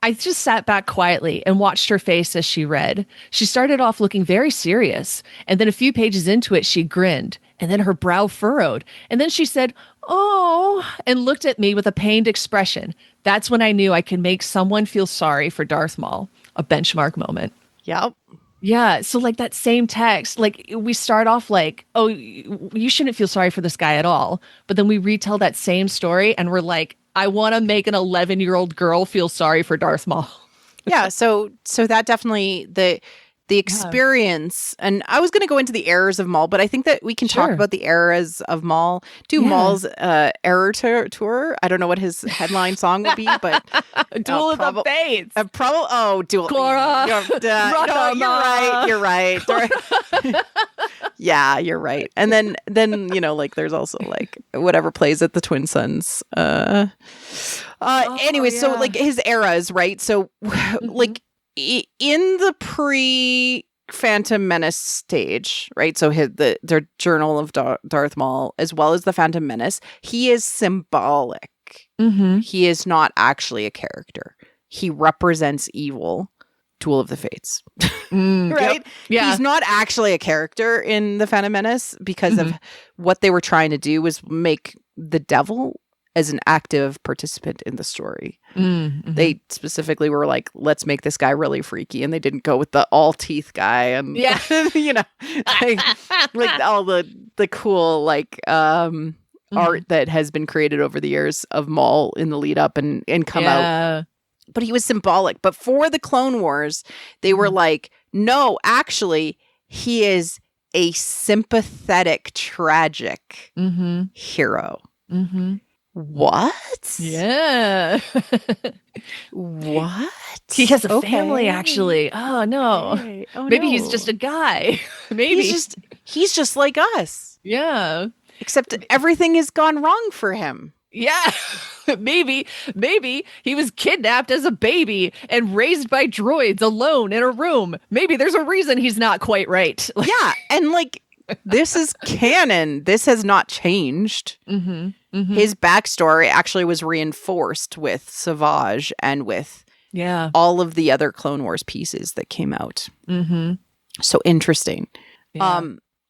I just sat back quietly and watched her face as she read. She started off looking very serious, and then a few pages into it, she grinned, and then her brow furrowed, and then she said, oh, and looked at me with a pained expression. That's when I knew I could make someone feel sorry for Darth Maul. A benchmark moment. yep. Yeah. So like that same text, like we start off like, oh, you shouldn't feel sorry for this guy at all. But then we retell that same story and we're like, I want to make an 11-year-old girl feel sorry for Darth Maul. Yeah. So that definitely the experience, and I was going to go into the errors of Maul, but I think that we can talk about the errors of Maul. Maul's error tour. I don't know what his headline song would be, but Duel of the Fates. Duel. Cora. No, you're right. Yeah, you're right. And then like there's also like whatever plays at the Twin Suns. Anyway, so like his eras, right? So like in the pre-Phantom Menace stage, right? So their Journal of Darth Maul, as well as the Phantom Menace, he is symbolic. He is not actually a character. He represents evil. Duel of the Fates, right? Yep. Yeah, he's not actually a character in the Phantom Menace because of what they were trying to do was make the devil as an active participant in the story. They specifically were like, let's make this guy really freaky, and they didn't go with the all teeth guy and like all the cool like art that has been created over the years of Maul in the lead up and come out. But he was symbolic. But for the Clone Wars, they were like, no, actually, he is a sympathetic, tragic hero. What? Yeah. What? He has a family, actually. Oh, no. Okay. Oh, maybe he's just a guy. Maybe. He's just like us. Yeah. Except everything has gone wrong for him. Yeah. Maybe he was kidnapped as a baby and raised by droids alone in a room. Maybe there's a reason he's not quite right. Yeah. And like, this is canon. This has not changed. His backstory actually was reinforced with Savage and with all of the other Clone Wars pieces that came out. So interesting. Yeah.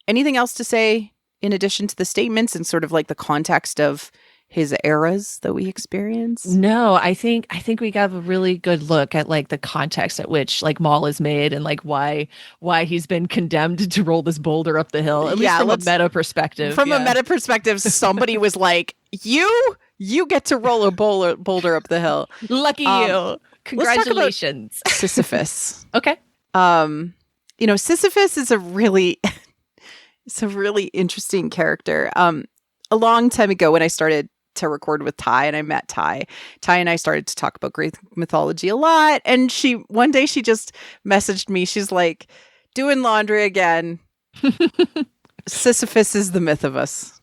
Anything else to say in addition to the statements and sort of like the context of his eras that we experience? No, I think we got a really good look at like the context at which like Maul is made and like why he's been condemned to roll this boulder up the hill. At least from a meta perspective. From a meta perspective, somebody was like, "You get to roll a boulder up the hill. Lucky you! Congratulations, Sisyphus." Okay. Sisyphus is a really interesting character. A long time ago when I started to record with Ty and I met Ty and I started to talk about Greek mythology a lot. And one day she just messaged me. She's like, doing laundry again. Sisyphus is the myth of us.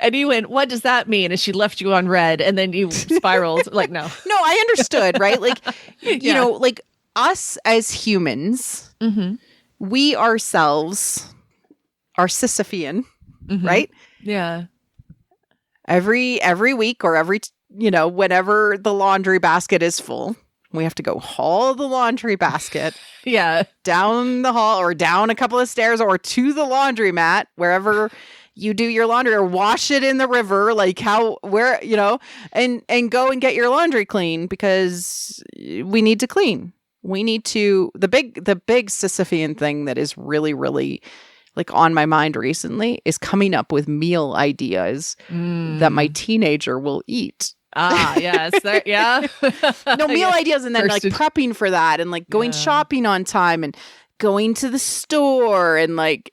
And you went, what does that mean? And she left you on red and then you spiraled. Like, no, I understood, right? Like, like us as humans, we ourselves are Sisyphean, right? Yeah. Every week or whenever the laundry basket is full, we have to go haul the laundry basket down the hall or down a couple of stairs or to the laundromat, wherever you do your laundry, or wash it in the river, and go and get your laundry clean because we need to clean. We need to, the big Sisyphean thing that is really, really like on my mind recently is coming up with meal ideas that my teenager will eat. Yes. Meal ideas, and then like prepping for that and like going shopping on time and going to the store and like,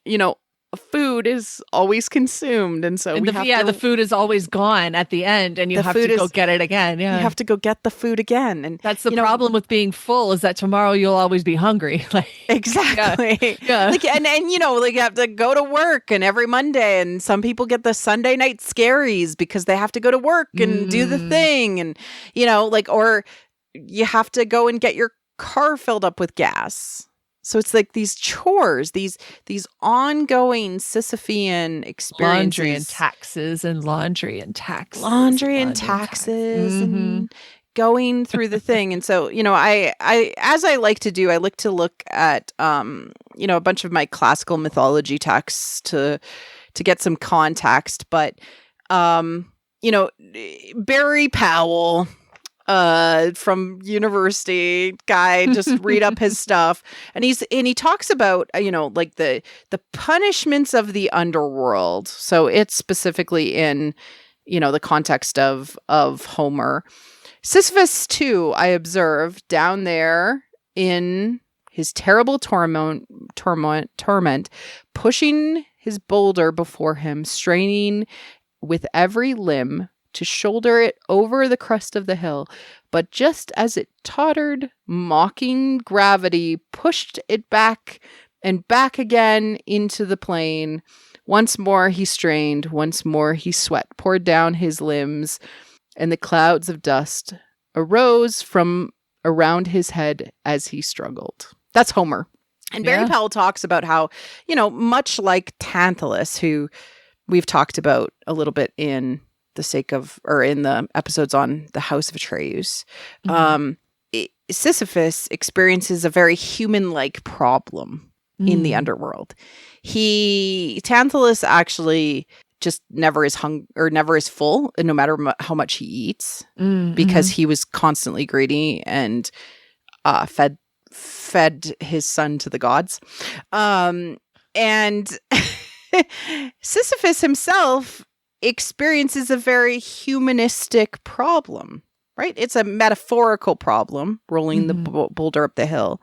food is always consumed. And so the food is always gone at the end and you have to go get it again. Yeah. You have to go get the food again. And that's the problem with being full is that tomorrow you'll always be hungry. Exactly. Yeah. Like, and you have to go to work and every Monday, and some people get the Sunday night scaries because they have to go to work and do the thing. And, or you have to go and get your car filled up with gas. So it's like these chores, these ongoing Sisyphean experiences. Laundry and taxes. And going through the thing. And so, I as I like to do, I like to look at, a bunch of my classical mythology texts to get some context. But, Barry Powell, from university guy, just read up his stuff, and he talks about like the punishments of the underworld. So it's specifically in the context of Homer. Sisyphus too, I observed down there in his terrible torment, pushing his boulder before him, straining with every limb to shoulder it over the crest of the hill. But just as it tottered, mocking gravity pushed it back and back again into the plain. Once more he strained, once more he sweat poured down his limbs, and the clouds of dust arose from around his head as he struggled. That's Homer. And Barry Powell talks about how, much like Tantalus, who we've talked about a little bit in the episodes on the House of Atreus, Sisyphus experiences a very human-like problem in the underworld. Tantalus actually just never is never is full, no matter how much he eats, because he was constantly greedy and fed his son to the gods. And Sisyphus himself experiences a very humanistic problem, right? It's a metaphorical problem, rolling the boulder up the hill.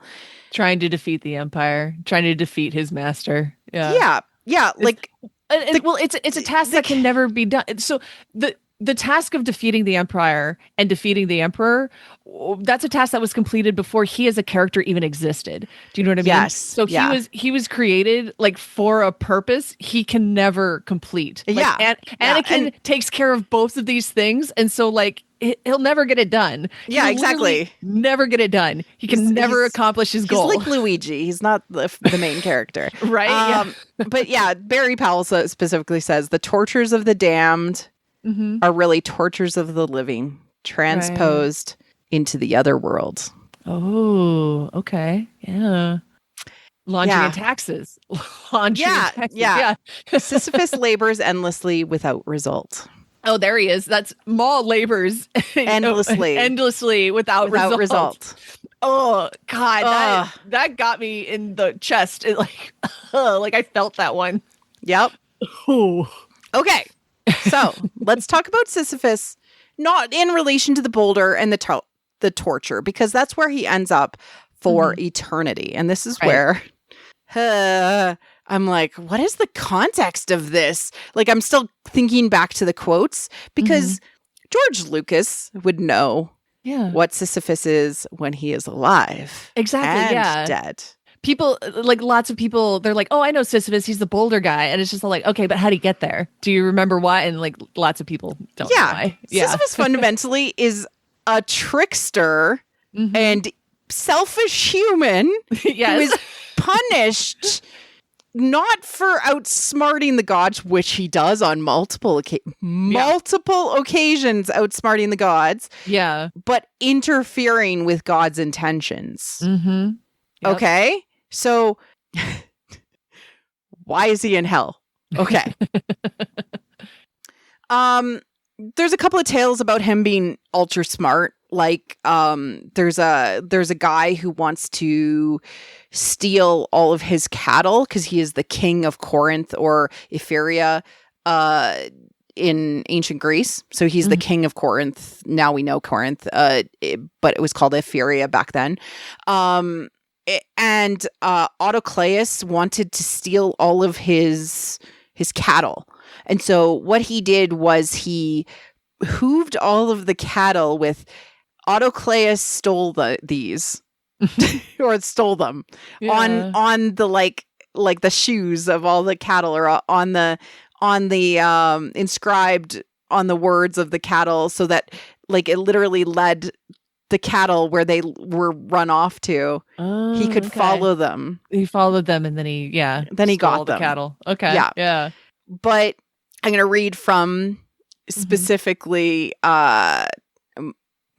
Trying to defeat the empire, trying to defeat his master. Yeah. It's a task that can never be done. So the task of defeating the empire and defeating the emperor, that's a task that was completed before he as a character even existed. Do you know what I mean? Yes. So he was created like for a purpose he can never complete. Anakin takes care of both of these things, and so like he'll never get it done. Exactly. Never get it done. He can never accomplish his goal. He's like Luigi. He's not the main character. Right. But Barry Powell specifically says the tortures of the damned are really tortures of the living transposed into the other world. Oh, okay. Yeah. Laundry and taxes. Laundry and taxes. Yeah. Sisyphus labors endlessly without result. Oh, there he is. That's Maul labors endlessly without result. Oh God, that got me in the chest. It like I felt that one. Yep. Ooh. Okay, so let's talk about Sisyphus, not in relation to the boulder and the torture, because that's where he ends up for eternity, and this is where I'm like, what is the context of this? Like, I'm still thinking back to the quotes because George Lucas would know what Sisyphus is when he is alive. Exactly. And dead. People, like lots of people, they're like, oh, I know Sisyphus. He's the boulder guy. And it's just like, okay, but how did he get there? Do you remember why? And like lots of people don't know why. Yeah. Sisyphus fundamentally is a trickster and selfish human who is punished not for outsmarting the gods, which he does on multiple occasions, outsmarting the gods. Yeah. But interfering with God's intentions. Yep. Okay. So why is he in hell? Okay. There's a couple of tales about him being ultra smart. Like, there's a guy who wants to steal all of his cattle because he is the king of Corinth or Ephyria, in ancient Greece. So he's the king of Corinth. Now we know Corinth, but it was called Ephyria back then. And Autocleus wanted to steal all of his cattle. And so what he did was he hooved all of the cattle with Autocleus stole these or stole them on the like the shoes of all the cattle, or on the inscribed on the words of the cattle, so that like it literally led the cattle where they were run off to. He could follow them. He followed them, and then he got the them. cattle. Okay. Yeah. But I'm going to read from specifically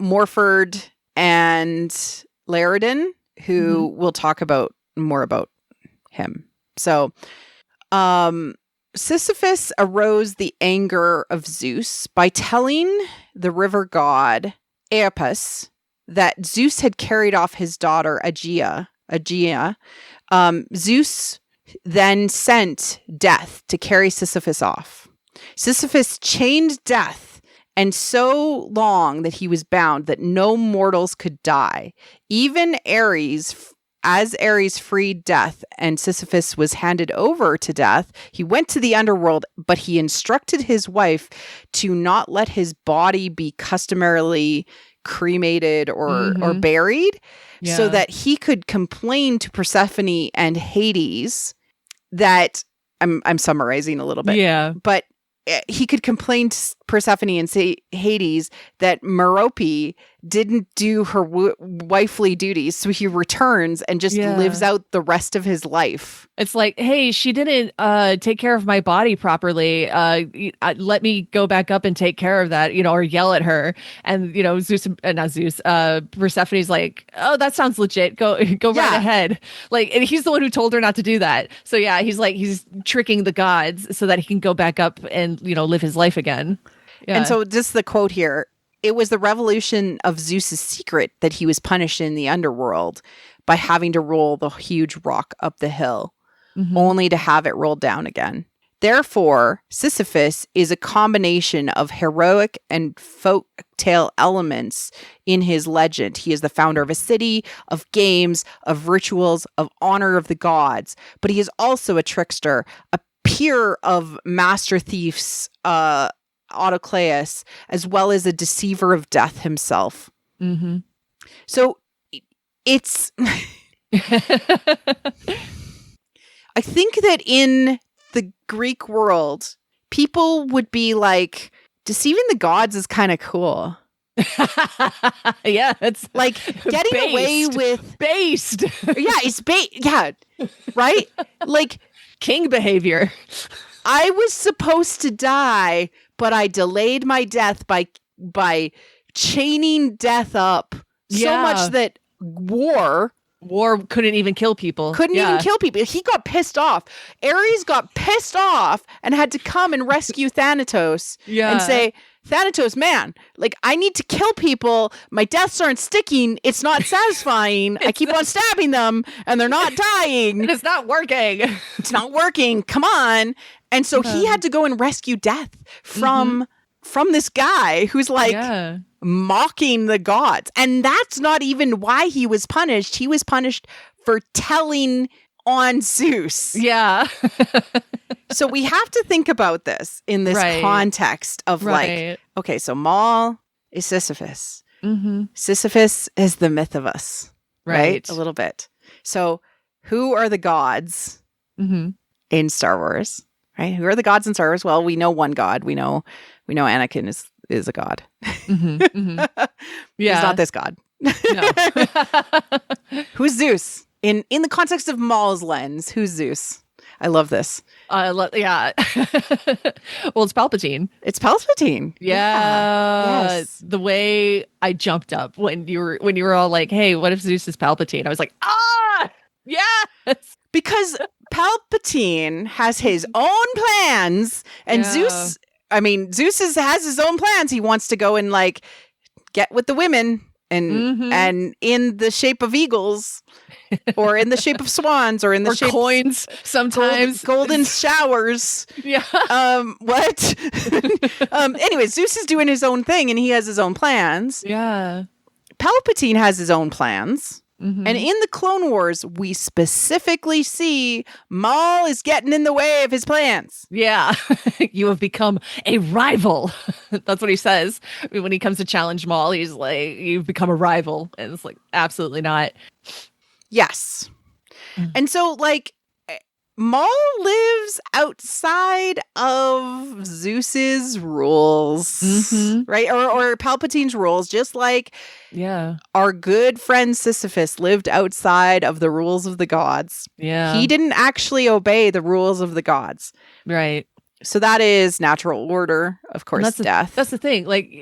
Morford and Laridan, who will talk about more about him. So, Sisyphus aroused the anger of Zeus by telling the river god Aeopus that Zeus had carried off his daughter Aegea. Zeus then sent Death to carry Sisyphus off. Sisyphus chained Death, and so long that he was bound that no mortals could die. Even Ares, as Ares freed Death and Sisyphus was handed over to Death, he went to the underworld, but he instructed his wife to not let his body be customarily cremated or buried, so that he could complain to Persephone and Hades that I'm summarizing a little bit, but he could complain to Persephone and say Hades that Merope didn't do her wifely duties, so he returns and just lives out the rest of his life. It's like, hey, she didn't take care of my body properly. Let me go back up and take care of that, or yell at her. And Persephone's like, oh, that sounds legit. Go right ahead. Like, and he's the one who told her not to do that. So yeah, he's tricking the gods so that he can go back up and live his life again. Yeah. And so just the quote here, it was the revelation of Zeus's secret that he was punished in the underworld by having to roll the huge rock up the hill, only to have it rolled down again. Therefore, Sisyphus is a combination of heroic and folk tale elements in his legend. He is the founder of a city, of games, of rituals, of honor of the gods, but he is also a trickster, a peer of master thieves, Autocleus, as well as a deceiver of Death himself. So it's I think that in the Greek world, people would be like, deceiving the gods is kind of cool. Yeah, it's like getting away with based. It's right? Like king behavior. I was supposed to die, but I delayed my death by chaining Death up so much that war. War couldn't even kill people. Couldn't even kill people. He got pissed off. Ares got pissed off and had to come and rescue Thanatos and say, Thanatos, man, like, I need to kill people. My deaths aren't sticking. It's not satisfying. I keep on stabbing them and they're not dying. It's not working. It's not working. Come on. And so he had to go and rescue Death from this guy who's like mocking the gods. And that's not even why he was punished. He was punished for telling on Zeus. Yeah. So we have to think about this in this context of like, okay, so Maul is Sisyphus. Sisyphus is the myth of us, right? A little bit. So who are the gods in Star Wars, right? Who are the gods in Star Wars? Well, we know one god. We know Anakin is a god. Yeah. He's not this god. No. Who's Zeus? In the context of Maul's lens, who's Zeus? I love this. Well, it's Palpatine. It's Palpatine. Yeah. Yes. The way I jumped up when you were all like, "Hey, what if Zeus is Palpatine?" I was like, yes, because Palpatine has his own plans, and Zeus. I mean, Zeus has his own plans. He wants to go and like get with the women. And in the shape of eagles, or in the shape of swans, or in the shape coins, sometimes golden showers. Yeah. What? Anyway, Zeus is doing his own thing, and he has his own plans. Yeah. Palpatine has his own plans. And in the Clone Wars, we specifically see Maul is getting in the way of his plans. Yeah. You have become a rival. That's what he says. When he comes to challenge Maul, he's like, you've become a rival. And it's like, absolutely not. Yes. And so, like, Maul lives outside of Zeus's rules, right? Or Palpatine's rules, just like our good friend Sisyphus lived outside of the rules of the gods. Yeah. He didn't actually obey the rules of the gods. Right. So that is natural order, of course, death. That's the thing. Like,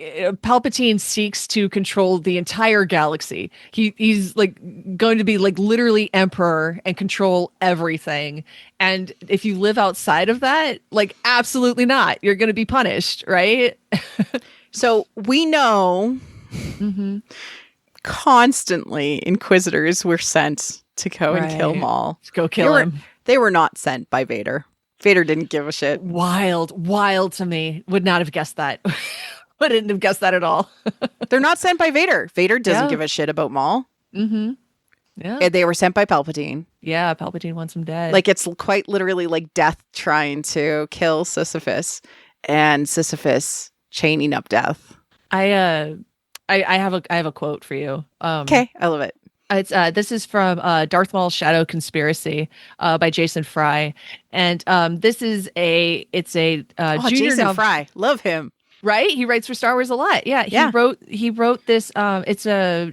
Palpatine seeks to control the entire galaxy. He's like going to be like literally emperor and control everything. And if you live outside of that, like, absolutely not. You're going to be punished, right? So we know constantly Inquisitors were sent to go and kill Maul. To go kill him. They were not sent by Vader. Vader didn't give a shit. Wild to me. Would not have guessed that. Wouldn't have guessed that at all. They're not sent by Vader. Vader doesn't give a shit about Maul. Yeah. They were sent by Palpatine. Yeah, Palpatine wants him dead. Like, it's quite literally like Death trying to kill Sisyphus and Sisyphus chaining up Death. I have a quote for you. Okay, I love it. It's this is from Darth Maul's Shadow Conspiracy by Jason Fry, and this is a junior Jason Fry, love him. Right, he writes for Star Wars a lot. Yeah, he wrote this. It's a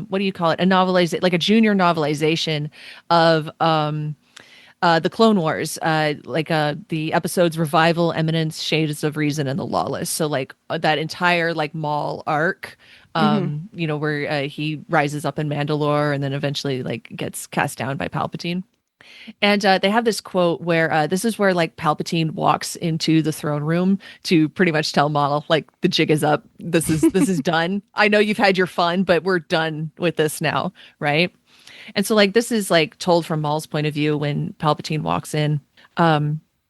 what do you call it? Like a junior novelization of the Clone Wars, the episodes Revival, Eminence, Shades of Reason, and the Lawless. So like that entire like Maul arc. Where he rises up in Mandalore and then eventually like gets cast down by Palpatine. And they have this quote where this is where like Palpatine walks into the throne room to pretty much tell Maul like the jig is up. This is done. I know you've had your fun, but we're done with this now, right? And so like this is like told from Maul's point of view when Palpatine walks in.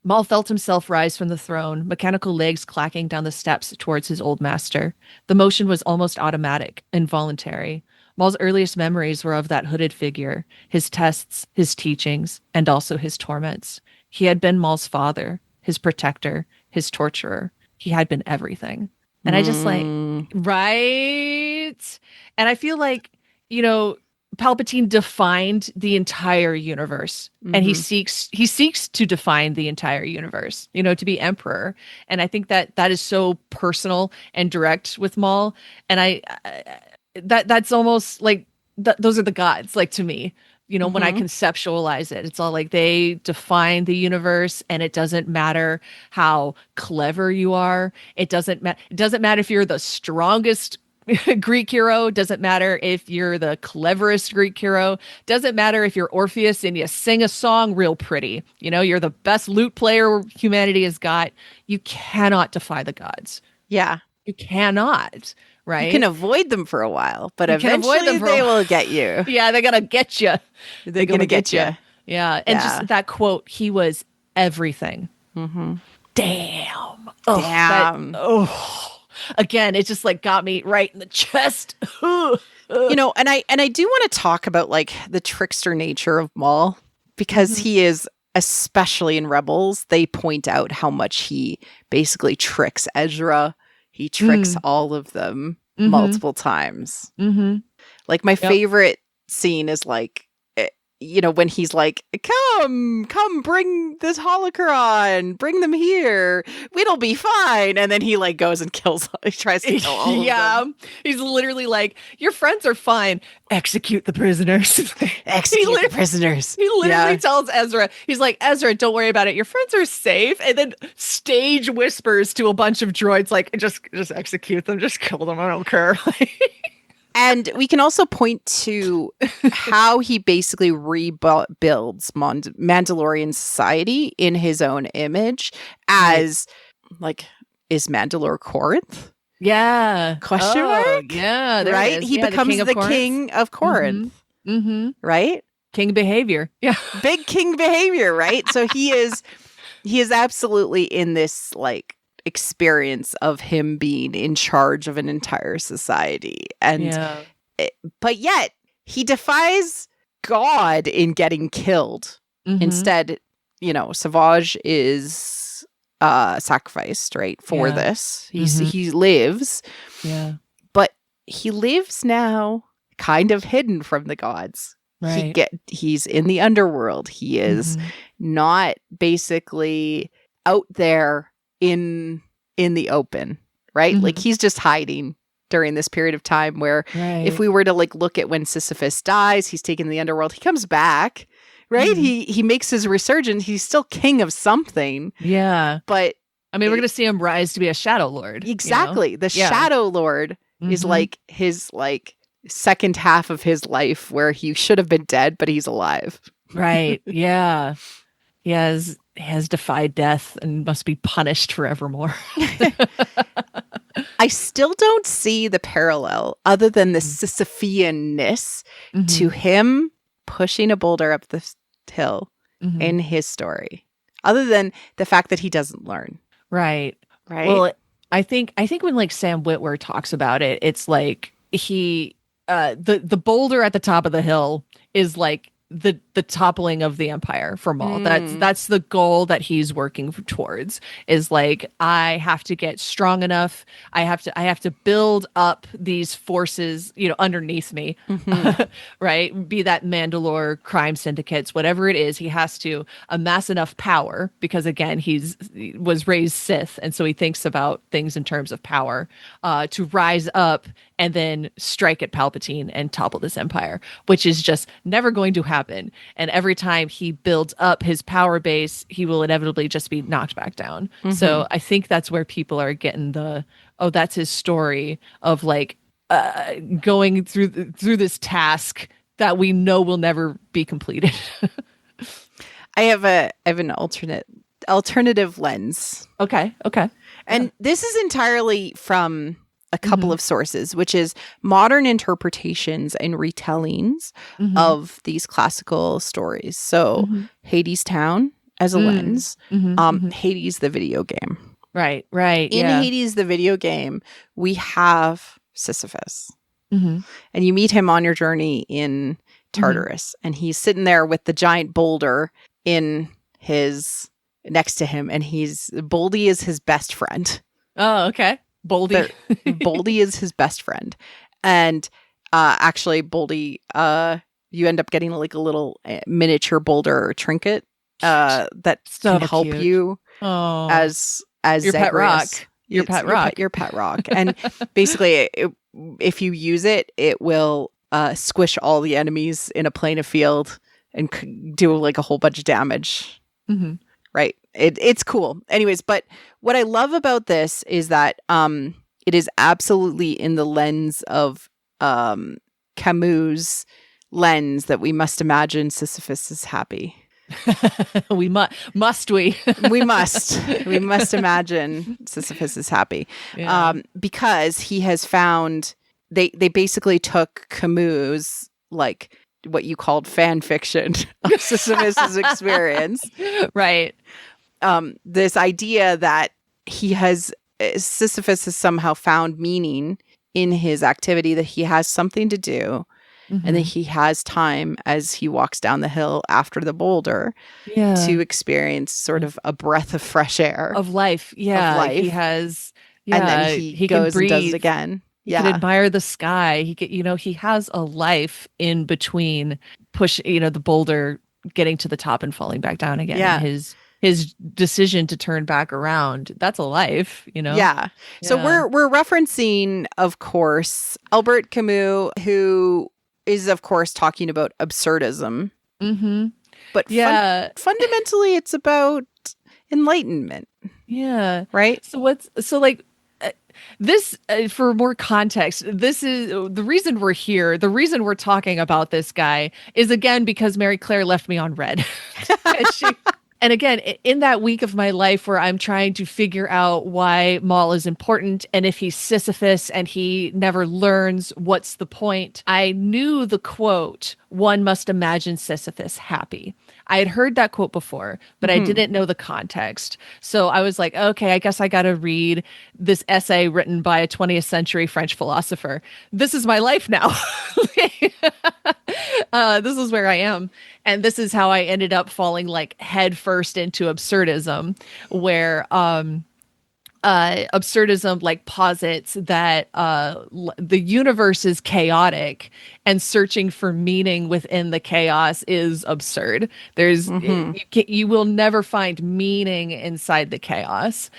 Maul felt himself rise from the throne, mechanical legs clacking down the steps towards his old master. The motion was almost automatic, involuntary. Maul's earliest memories were of that hooded figure, his tests, his teachings, and also his torments. He had been Maul's father, his protector, his torturer. He had been everything. And I just like, right? And I feel like, Palpatine defined the entire universe, and he seeks to define the entire universe, to be emperor. And I think that is so personal and direct with Maul. And that's almost like those are the gods, like, to me, when I conceptualize it, it's all like they define the universe, and it doesn't matter how clever you are. It doesn't matter if you're the strongest Greek hero. Doesn't matter if you're the cleverest Greek hero. Doesn't matter if you're Orpheus and you sing a song real pretty. You're the best lute player humanity has got. You cannot defy the gods. Yeah. You cannot. Right? You can avoid them for a while, but eventually they will get you. Yeah, they're going to get you. They're going to get you. Yeah. And just that quote, he was everything. Mm-hmm. Damn. Damn. Again, it just like got me right in the chest. And I do want to talk about like the trickster nature of Maul, because he is, especially in Rebels, they point out how much he basically tricks Ezra. He tricks all of them multiple times. Mm-hmm. Like my favorite scene is like, when he's like, come, bring this holocron, bring them here. It'll be fine. And then he like goes and kills, he tries to kill all of them. He's literally like, your friends are fine. Execute the prisoners. Execute the prisoners. He literally tells Ezra, he's like, Ezra, don't worry about it. Your friends are safe. And then stage whispers to a bunch of droids, like, just execute them. Just kill them. I don't care. And we can also point to how he basically rebuilds Mandalorian society in his own image as, like, is Mandalore Corinth? Yeah. Question mark? Yeah. Right? He becomes the king of Corinth. Mm-hmm. Right? King behavior. Yeah. Big king behavior, right? So he is absolutely in this, like, experience of him being in charge of an entire society, but yet he defies God in getting killed. Instead, Savage is sacrificed, right, for this. He lives, but he lives now kind of hidden from the gods. Right. He's in the underworld. He is not basically out there in the open, right? Like he's just hiding during this period of time where if we were to like look at when Sisyphus dies, he's taken the underworld, he comes back, right? He makes his resurgence. He's still king of something. Yeah. But I mean, we're going to see him rise to be a Shadow Lord. Exactly. The Shadow Lord is like his like second half of his life where he should have been dead, but he's alive. Right. Yeah. He has defied death and must be punished forevermore. I still don't see the parallel other than the Sisyphean-ness to him pushing a boulder up the hill in his story, other than the fact that he doesn't learn. Right. Well, I think when like Sam Witwer talks about it, it's like he the boulder at the top of the hill is like the toppling of the empire for Maul. That's the goal that he's working towards, is like, I have to get strong enough. I have to build up these forces, underneath me, right? Be that Mandalore crime syndicates, whatever it is, he has to amass enough power because again, he was raised Sith. And so he thinks about things in terms of power, to rise up and then strike at Palpatine and topple this empire, which is just never going to happen. And every time he builds up his power base, he will inevitably just be knocked back down. So I think that's where people are getting that's his story of like going through this task that we know will never be completed. I have an alternative lens. Okay. And this is entirely from a couple of sources, which is modern interpretations and retellings of these classical stories. So Hades Town as a lens, Hades the video game. Right. In Hades the video game, we have Sisyphus. And you meet him on your journey in Tartarus. And he's sitting there with the giant boulder next to him. And Boldy is his best friend. Oh, okay. Boldy. Boldy is his best friend. And actually, Boldy, you end up getting like a little miniature boulder trinket that so can help cute. you as your pet rock. Your pet rock. Your pet rock. And basically, if you use it, it will squish all the enemies in a plane of field and do like a whole bunch of damage. Right. It's cool. Anyways, but what I love about this is that it is absolutely in the lens of Camus' lens that we must imagine Sisyphus is happy. We must we must imagine Sisyphus is happy. Yeah. Because he has found they basically took Camus, like what you called fan fiction of Sisyphus's experience, right? This idea that Sisyphus has somehow found meaning in his activity, that he has something to do. And that he has time as he walks down the hill after the boulder to experience sort of a breath of fresh air. Of life. Yeah. Of life. He has. Yeah, and then he goes and does it again. He can admire the sky. He has a life in between the boulder getting to the top and falling back down again. Yeah. And his decision to turn back around, that's a life, Yeah. So we're referencing, of course, Albert Camus, who is, of course, talking about absurdism. Mm-hmm. But fundamentally, it's about enlightenment. Yeah. Right? This, for more context, this is the reason we're here. The reason we're talking about this guy is, again, because Mary Claire left me on red. And again, in that week of my life where I'm trying to figure out why Maul is important and if he's Sisyphus and he never learns, what's the point? I knew the quote, "One must imagine Sisyphus happy." I had heard that quote before, but I didn't know the context. So I was like, okay, I guess I got to read this essay written by a 20th century French philosopher. This is my life now. This is where I am. And this is how I ended up falling like head first into absurdism, where absurdism like posits that the universe is chaotic and searching for meaning within the chaos is absurd. There's you will never find meaning inside the chaos.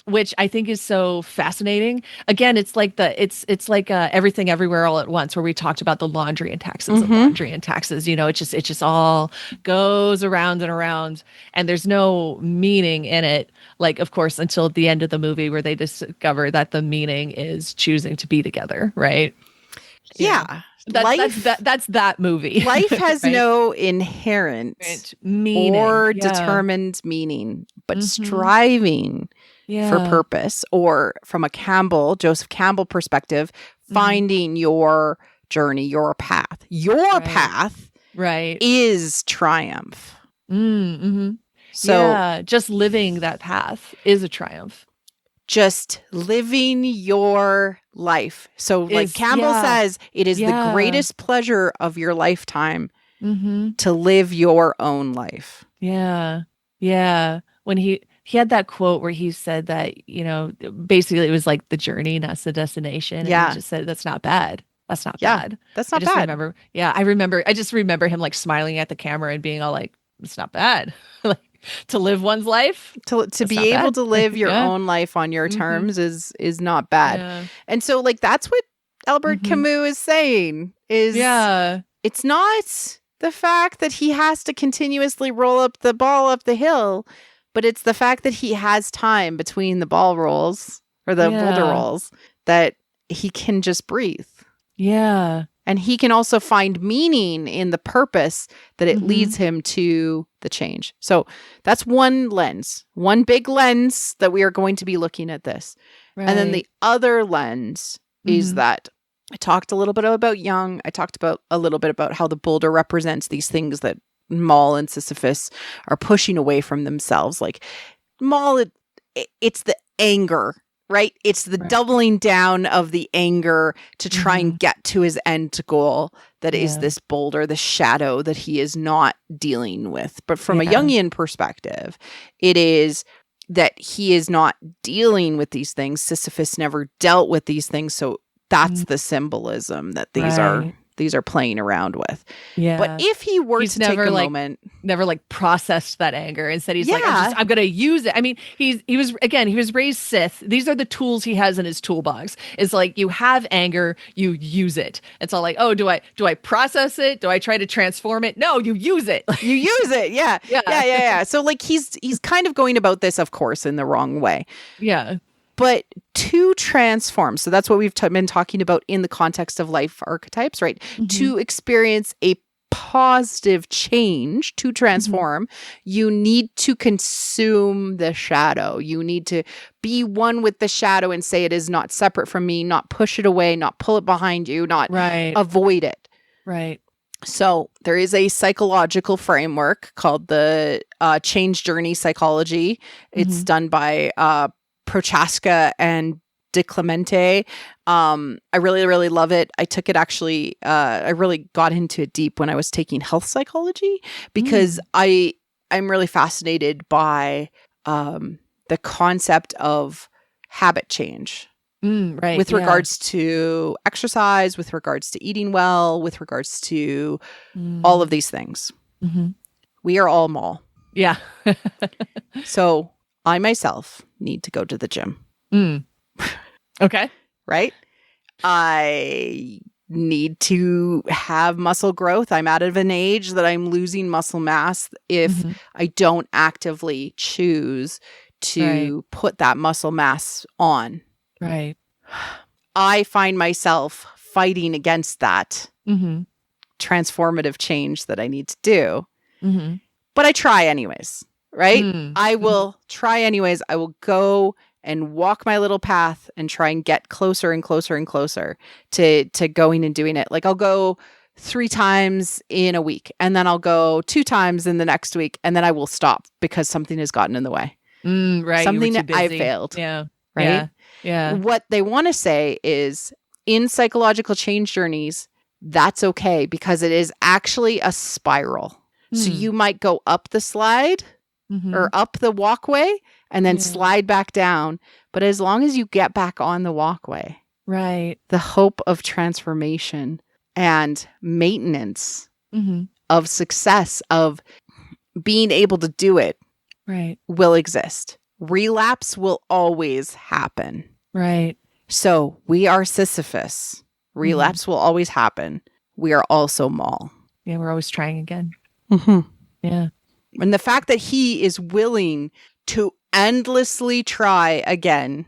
Which I think is so fascinating. Again, it's like Everything Everywhere All at Once, where we talked about the laundry and taxes of laundry and taxes. It just all goes around and around, and there's no meaning in it. Like, of course, until the end of the movie, where they discover that the meaning is choosing to be together. Right? Yeah. That's that movie. Life has no inherent meaning or determined meaning, but striving for purpose, or from a Joseph Campbell perspective, finding your journey, your path. Your path is triumph. So just living that path is a triumph. Just living your life. So like Campbell says, it is the greatest pleasure of your lifetime to live your own life. Yeah. Yeah. When he had that quote where he said that, basically it was like the journey, not the destination. And he just said, that's not bad. That's not bad. That's not bad. I just remember him like smiling at the camera and being all like, it's not bad. Like, to live one's life, to be able to live your own life on your terms is not bad. Yeah. And so like that's what Albert Camus is saying is it's not the fact that he has to continuously roll up the ball up the hill, but it's the fact that he has time between the ball rolls or the boulder rolls that he can just breathe. Yeah. And he can also find meaning in the purpose that it leads him to the change. So that's one lens, one big lens that we are going to be looking at this. Right. And then the other lens is that I talked a little bit about Jung. I talked about a little bit about how the boulder represents these things that Maul and Sisyphus are pushing away from themselves. Like Maul, it's the anger. Right? It's the doubling down of the anger to try and get to his end goal that is this boulder, the shadow that he is not dealing with. But from a Jungian perspective, it is that he is not dealing with these things. Sisyphus never dealt with these things. So that's the symbolism that these are playing around with. Yeah. But if he were to take a moment, never like processed that anger. Instead, he's like, I'm going to use it. I mean, he was raised Sith. These are the tools he has in his toolbox. It's like, you have anger, you use it. It's all like, oh, do I process it? Do I try to transform it? No, you use it. You use it. Yeah. So like he's kind of going about this, of course, in the wrong way. Yeah. But to transform, so that's what we've been talking about in the context of life archetypes, right? To experience a positive change, to transform, you need to consume the shadow. You need to be one with the shadow and say it is not separate from me, not push it away, not pull it behind you, not avoid it. Right. So there is a psychological framework called the change journey psychology. It's done by Prochaska and De Clemente. I really, really love it. I took it actually, I really got into it deep when I was taking health psychology because I'm really fascinated by the concept of habit change. Right. With regards to exercise, with regards to eating well, with regards to all of these things. We are all Maul. Yeah. So I myself need to go to the gym. Okay. Right? I need to have muscle growth. I'm out of an age that I'm losing muscle mass if I don't actively choose to put that muscle mass on. Right. I find myself fighting against that transformative change that I need to do. But I try anyways, right? I will try anyways. I will go and walk my little path and try and get closer and closer and closer to going and doing it. Like I'll go 3 times in a week and then I'll go 2 times in the next week and then I will stop because something has gotten in the way. Right. Something that I failed. Yeah. Right. Yeah. What they want to say is in psychological change journeys, that's okay because it is actually a spiral. So you might go up the slide or up the walkway and then slide back down. But as long as you get back on the walkway, right, the hope of transformation and maintenance of success, of being able to do it, will exist. Relapse will always happen. Right. So we are Sisyphus. Relapse will always happen. We are also Maul. Yeah, we're always trying again. Yeah. And the fact that he is willing to endlessly try again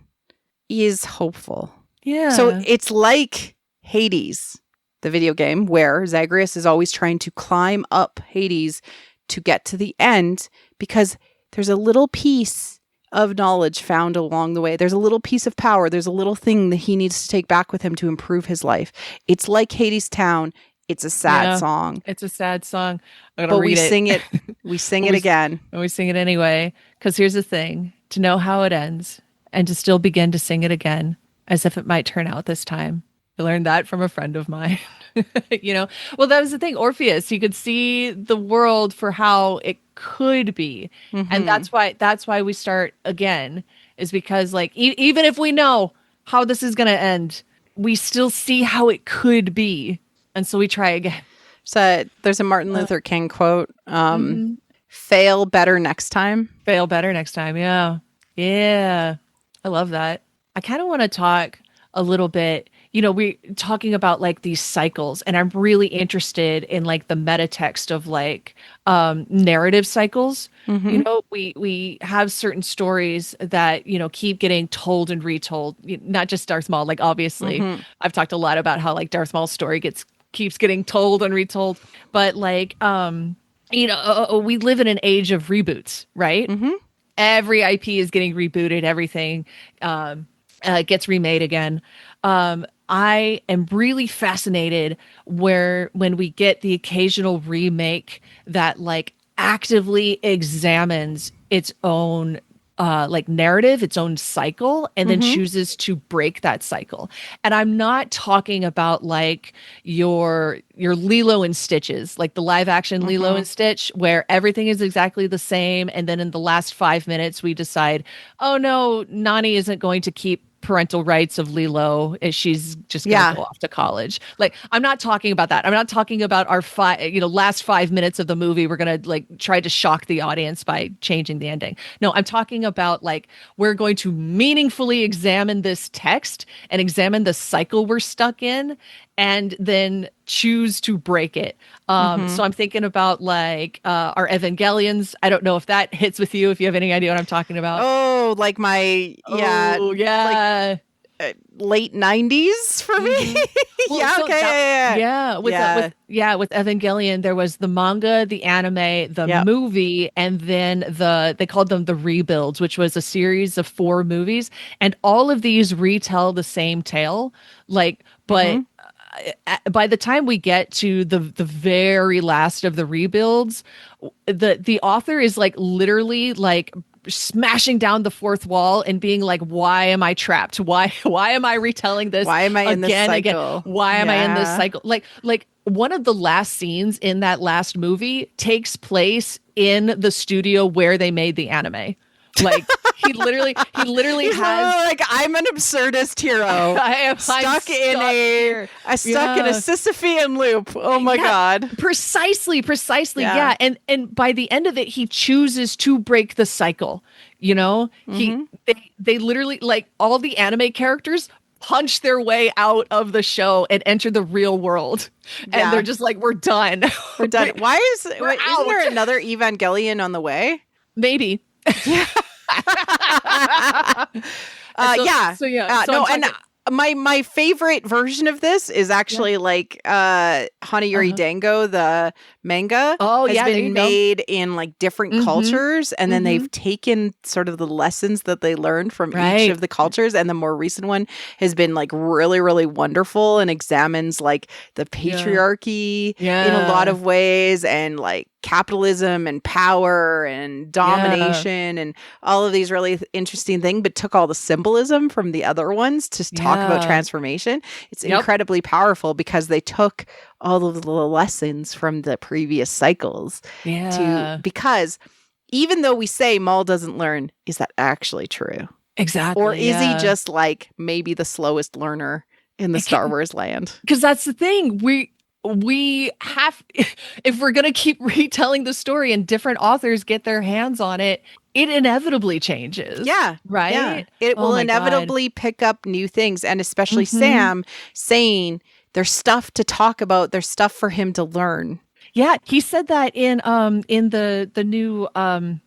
is hopeful. Yeah. So it's like Hades, the video game, where Zagreus is always trying to climb up Hades to get to the end because there's a little piece of knowledge found along the way. There's a little piece of power. There's a little thing that he needs to take back with him to improve his life. It's like Hades Town. It's a sad song. It's a sad song. I'm gonna but read we it. sing it. We sing it again. And we sing it anyway. Because here's the thing: to know how it ends and to still begin to sing it again, as if it might turn out this time. I learned that from a friend of mine. Well, that was the thing. Orpheus, he could see the world for how it could be, and that's why we start again. Is because like even if we know how this is going to end, we still see how it could be. And so we try again. So there's a Martin Luther King quote, fail better next time. Fail better next time. Yeah. Yeah. I love that. I kind of want to talk a little bit, we talking about like these cycles, and I'm really interested in like the meta text of like narrative cycles. We have certain stories that, keep getting told and retold, not just Darth Maul, like obviously I've talked a lot about how like Darth Maul's story keeps getting told and retold, but like, we live in an age of reboots, right? Every IP is getting rebooted. Everything gets remade again. I am really fascinated when we get the occasional remake that like actively examines its own like narrative, its own cycle, and then chooses to break that cycle. And I'm not talking about like your Lilo and Stitches, like the live action Lilo and Stitch, where everything is exactly the same. And then in the last 5 minutes, we decide, oh no, Nani isn't going to keep parental rights of Lilo, as she's just going to go off to college. Like, I'm not talking about that. I'm not talking about our last 5 minutes of the movie. We're going to like try to shock the audience by changing the ending. No, I'm talking about like, we're going to meaningfully examine this text and examine the cycle we're stuck in and then choose to break it. So I'm thinking about like our Evangelions. I don't know if that hits with you, if you have any idea what I'm talking about. Oh, like my yeah. Like, late 90s for me. Well, Yeah, so okay. Yeah. With Evangelion, there was the manga, the anime, the movie, and then they called them the rebuilds, which was a series of 4 movies, and all of these retell the same tale. Like, but by the time we get to the very last of the rebuilds, the author is like literally like smashing down the fourth wall and being like, why am I trapped? Why am I retelling this? Why am I in this cycle? Why am I in this cycle? Like one of the last scenes in that last movie takes place in the studio where they made the anime. Like he literally has like, I'm an absurdist hero. I'm stuck in a Sisyphean loop. Oh my God. Precisely. Yeah. And by the end of it, he chooses to break the cycle. You know, they literally, like, all the anime characters punch their way out of the show and enter the real world. And they're just like, we're done. We're done. Isn't there another Evangelion on the way? Maybe. Yeah. My favorite version of this is actually like Hanayuri Dango, the manga, has been made in like different cultures, and then they've taken sort of the lessons that they learned from each of the cultures, and the more recent one has been like really, really wonderful and examines like the patriarchy in a lot of ways, and like capitalism and power and domination and all of these really interesting things, but took all the symbolism from the other ones to talk about transformation. It's incredibly powerful because they took all of the lessons from the previous cycles because even though we say Maul doesn't learn, is that actually true? Exactly. Or is he just like maybe the slowest learner in the Star Wars land? Because that's the thing. We have, if we're going to keep retelling the story and different authors get their hands on it, it inevitably changes. Yeah. Right? Yeah. It will inevitably pick up new things. And especially Sam saying there's stuff to talk about. There's stuff for him to learn. Yeah, he said that in the new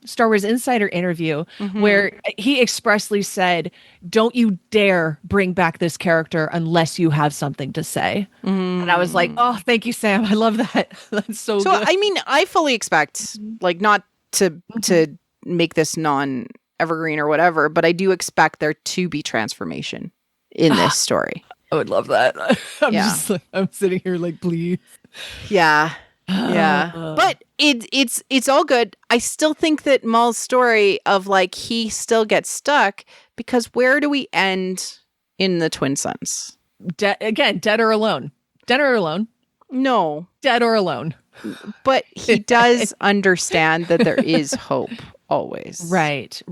Star Wars Insider interview, where he expressly said, "Don't you dare bring back this character unless you have something to say." And I was like, "Oh, thank you, Sam. I love that. That's so good." I mean, I fully expect, like, not to make this non-evergreen or whatever, but I do expect there to be transformation in this story. I would love that. I'm sitting here like, please. Yeah. Yeah, but it's all good. I still think that Maul's story of like he still gets stuck because where do we end in the Twin Suns? Again, dead or alone? Dead or alone? No, dead or alone. But he does understand that there is hope always. Right.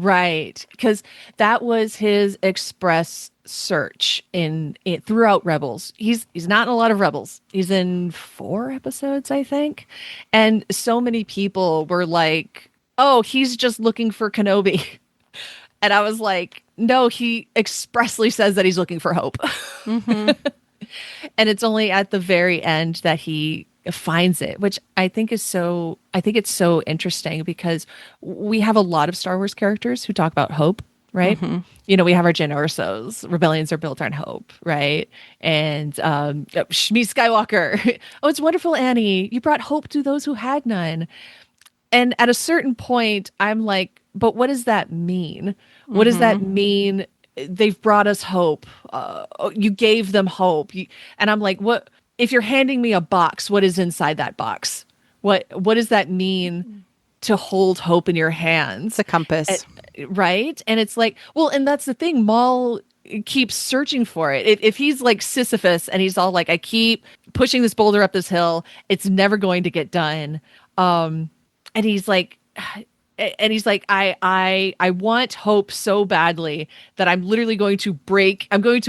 Because that was his express search in throughout Rebels. He's not in a lot of Rebels. He's in 4 episodes, I think. And so many people were like, "Oh, he's just looking for Kenobi." And I was like, no, he expressly says that he's looking for hope. And it's only at the very end that he finds it, which I think it's so interesting because we have a lot of Star Wars characters who talk about hope, right? You know, we have our Jyn Ersos, rebellions are built on hope, right? And Shmi Skywalker, "Oh, it's wonderful, Annie, you brought hope to those who had none." And at a certain point, I'm like, but what does that mean? What does that mean? They've brought us hope. You gave them hope. And I'm like, what? If you're handing me a box, what is inside that box? What does that mean to hold hope in your hands? It's a compass. Right? And it's like, well, and that's the thing. Maul keeps searching for it. If he's like Sisyphus and he's all like, I keep pushing this boulder up this hill, it's never going to get done. And he's like, I want hope so badly that I'm literally going to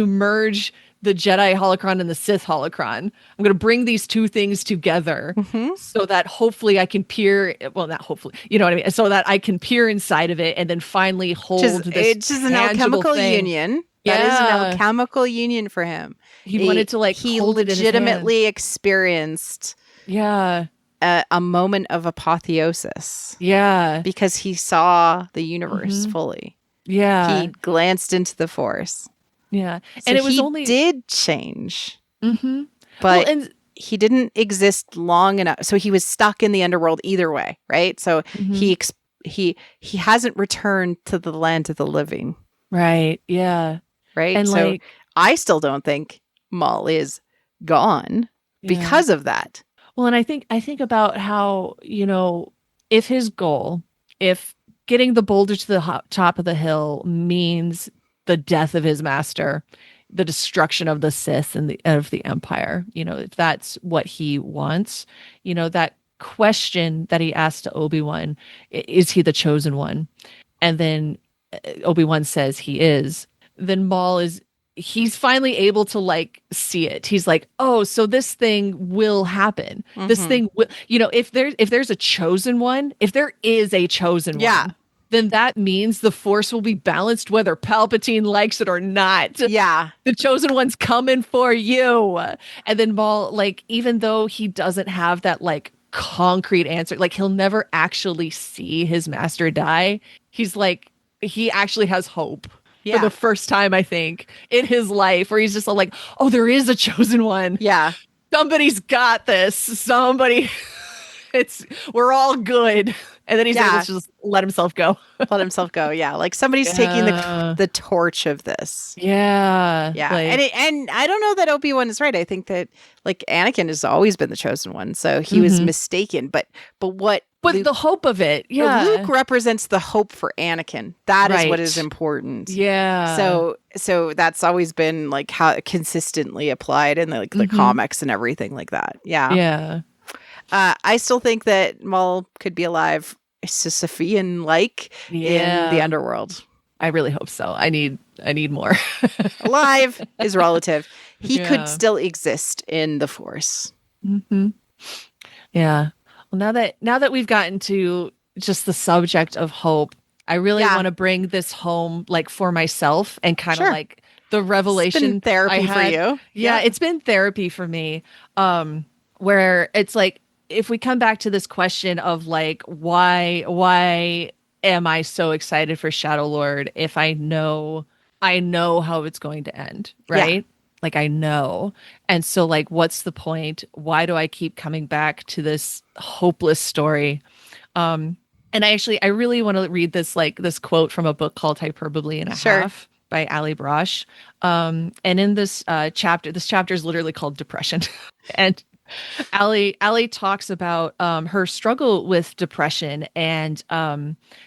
merge the Jedi holocron and the Sith holocron. I'm going to bring these two things together so that hopefully I can peer, well, not hopefully, you know what I mean? So that I can peer inside of it and then finally hold this It's just an alchemical union. That is an Yeah. alchemical union for him. He wanted to like he hold it in his hand. legitimately experienced Yeah. a moment of apotheosis Yeah. because he saw the universe Mhm. fully. Yeah. He glanced into the force. Yeah. So And it was he only did change, Mhm. but Well, and he didn't exist long enough. So he was stuck in the underworld either way, right? So Mhm. he hasn't returned to the land of the living, Right. Yeah. right? And So like I still don't think Maul is gone yeah. because of that. Well, and I think about how, if his goal, if getting the boulder to the top of the hill means the death of his master, the destruction of the Sith and of the Empire, if that's what he wants, that question that he asked to Obi-Wan, is he the chosen one? And then Obi-Wan says he is. Then Maul he's finally able to like see it. He's like, oh, so this thing will happen. This Mhm. thing will, if there's a chosen one, if there is a chosen Yeah. one, then that means the force will be balanced whether Palpatine likes it or not. Yeah. The chosen one's coming for you. And then Maul, like, even though he doesn't have that like concrete answer, like he'll never actually see his master die, he's like, he actually has hope for Yeah. the first time, I think, in his life, where he's just like, oh, there is a chosen one. Yeah. Somebody's got this. Somebody, we're all good. And then he's able to just let himself go. Let himself go. Yeah. Like somebody's taking the torch of this. Yeah. Yeah. Like, And I don't know that Obi-Wan is right. I think that like Anakin has always been the chosen one. So he was mistaken. But what but the hope of it. Yeah. Luke represents the hope for Anakin. That is what Right. is important. Yeah. So that's always been like how consistently applied in the comics and everything like that. Yeah. Yeah. I still think that Maul could be alive, Sisyphean like in the underworld. I really hope so. I need more. Alive is relative. He Yeah. could still exist in the Force. Mm-hmm. Yeah. Well, now that we've gotten to just the subject of hope, I really want to bring this home, like for myself, and kind of like the revelation. It's been therapy for you. Yeah, it's been therapy for me. Where it's like, if we come back to this question of like, why am I so excited for Shadow Lord if I know how it's going to end, right? Yeah. Like I know. And so like, what's the point? Why do I keep coming back to this hopeless story? And I really want to read this quote from a book called Hyperbole and a Half by Ali Brosh. And in this chapter is literally called Depression. And Ali talks about her struggle with depression and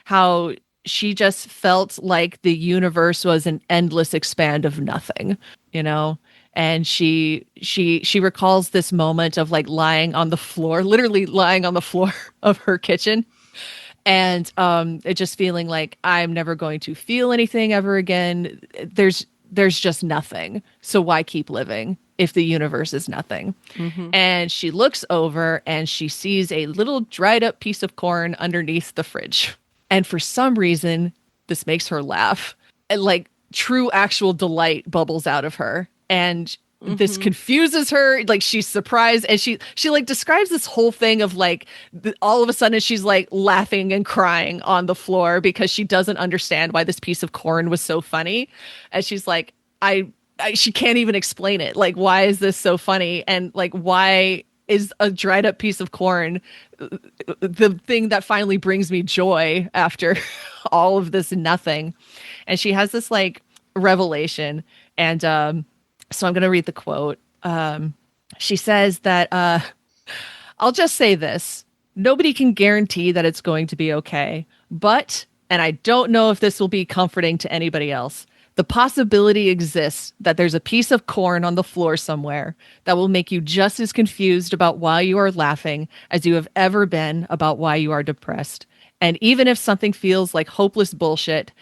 how she just felt like the universe was an endless expand of nothing, and she recalls this moment of like literally lying on the floor of her kitchen, and it just feeling like I'm never going to feel anything ever again. There's just nothing. So why keep living if the universe is nothing? Mm-hmm. And she looks over and she sees a little dried up piece of corn underneath the fridge. And for some reason, this makes her laugh. And like true actual delight bubbles out of her. And this confuses her. Like she's surprised. And she like describes this whole thing of like, all of a sudden she's like laughing and crying on the floor because she doesn't understand why this piece of corn was so funny. And she's like, she can't even explain it. Like, why is this so funny? And like, why is a dried up piece of corn the thing that finally brings me joy after all of this nothing? And she has this like revelation. And so I'm going to read the quote. She says that, I'll just say this. Nobody can guarantee that it's going to be okay. But, and I don't know if this will be comforting to anybody else, the possibility exists that there's a piece of corn on the floor somewhere that will make you just as confused about why you are laughing as you have ever been about why you are depressed. And even if something feels like hopeless bullshit,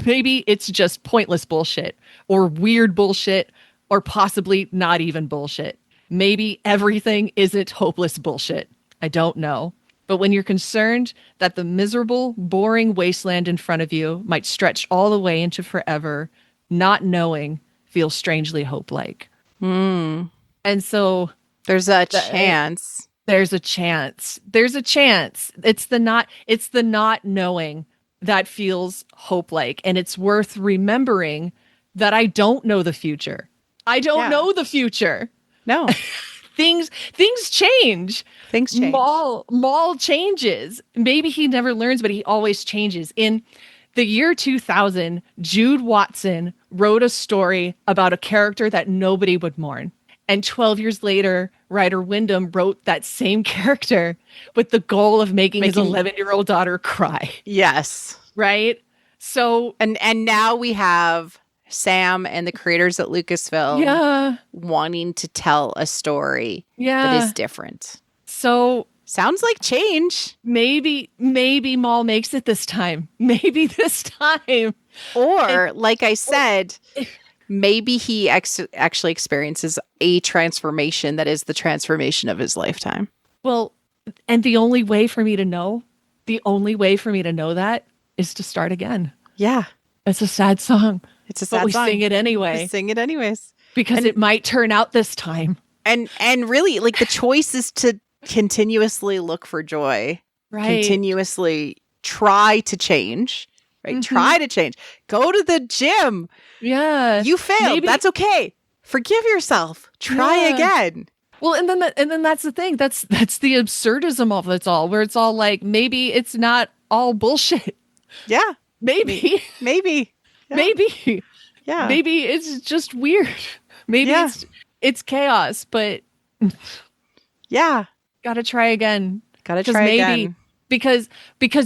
maybe it's just pointless bullshit or weird bullshit or possibly not even bullshit. Maybe everything isn't hopeless bullshit. I don't know. But when you're concerned that the miserable, boring wasteland in front of you might stretch all the way into forever, not knowing feels strangely hope-like. Mm. And so there's a chance. There's a chance. There's a chance. It's the not knowing that feels hope-like. And it's worth remembering that I don't know the future. I don't know the future. No. Things change. Things change. Maul changes. Maybe he never learns, but he always changes. In the year 2000, Jude Watson wrote a story about a character that nobody would mourn. And 12 years later, Ryder Wyndham wrote that same character with the goal of making his 11-year-old daughter cry. Yes. Right? So and now we have Sam and the creators at Lucasfilm wanting to tell a story that is different. So sounds like change. Maybe Maul makes it this time. Maybe this time. Or, like I said, maybe he actually experiences a transformation that is the transformation of his lifetime. Well, and the only way for me to know that is to start again. Yeah. It's a sad song. It's a sad song. But we sing it anyway. We sing it anyways. Because it might turn out this time. And really, like, the choice is to continuously look for joy. Right. Continuously try to change. Right? Mm-hmm. Try to change. Go to the gym. Yeah. You failed. That's okay. Forgive yourself. Try again. Well, and then that's the thing. That's the absurdism of it all, where it's all like, maybe it's not all bullshit. Yeah. Maybe. Yeah. Maybe. Yeah. Maybe it's just weird. Maybe it's chaos, but yeah. Gotta try again. Again. Because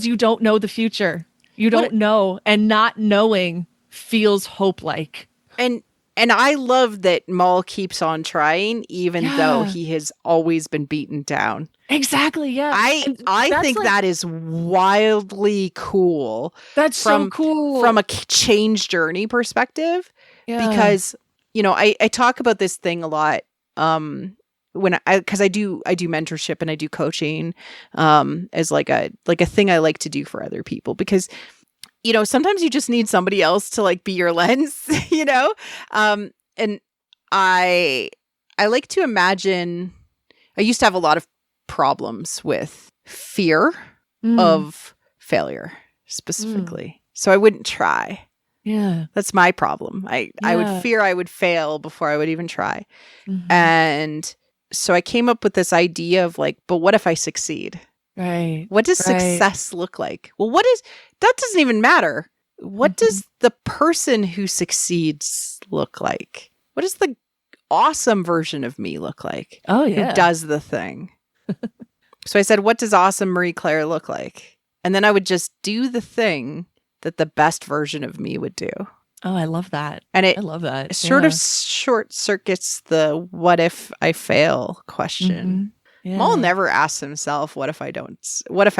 you don't know the future. You don't know, and not knowing feels hope-like. And I love that Maul keeps on trying, even though he has always been beaten down. Exactly, yeah. I think that is wildly cool. That's so cool. From a change journey perspective. Yeah. Because, I talk about this thing a lot because I do mentorship and I do coaching as like a thing I like to do for other people, because sometimes you just need somebody else to like be your lens, and I like to imagine, I used to have a lot of problems with fear of failure specifically. So I wouldn't try. Yeah. That's my problem. I would fear I would fail before I would even try. Mm-hmm. And so I came up with this idea of like, but what if I succeed? Right. What does success look like? Well, that doesn't even matter. What does the person who succeeds look like? What does the awesome version of me look like? Oh, yeah. Who does the thing? So I said, what does awesome Marie Claire look like? And then I would just do the thing that the best version of me would do. Oh, I love that. And I love that. Sort of short circuits the what if I fail question. Yeah. Maul never asks himself, what if I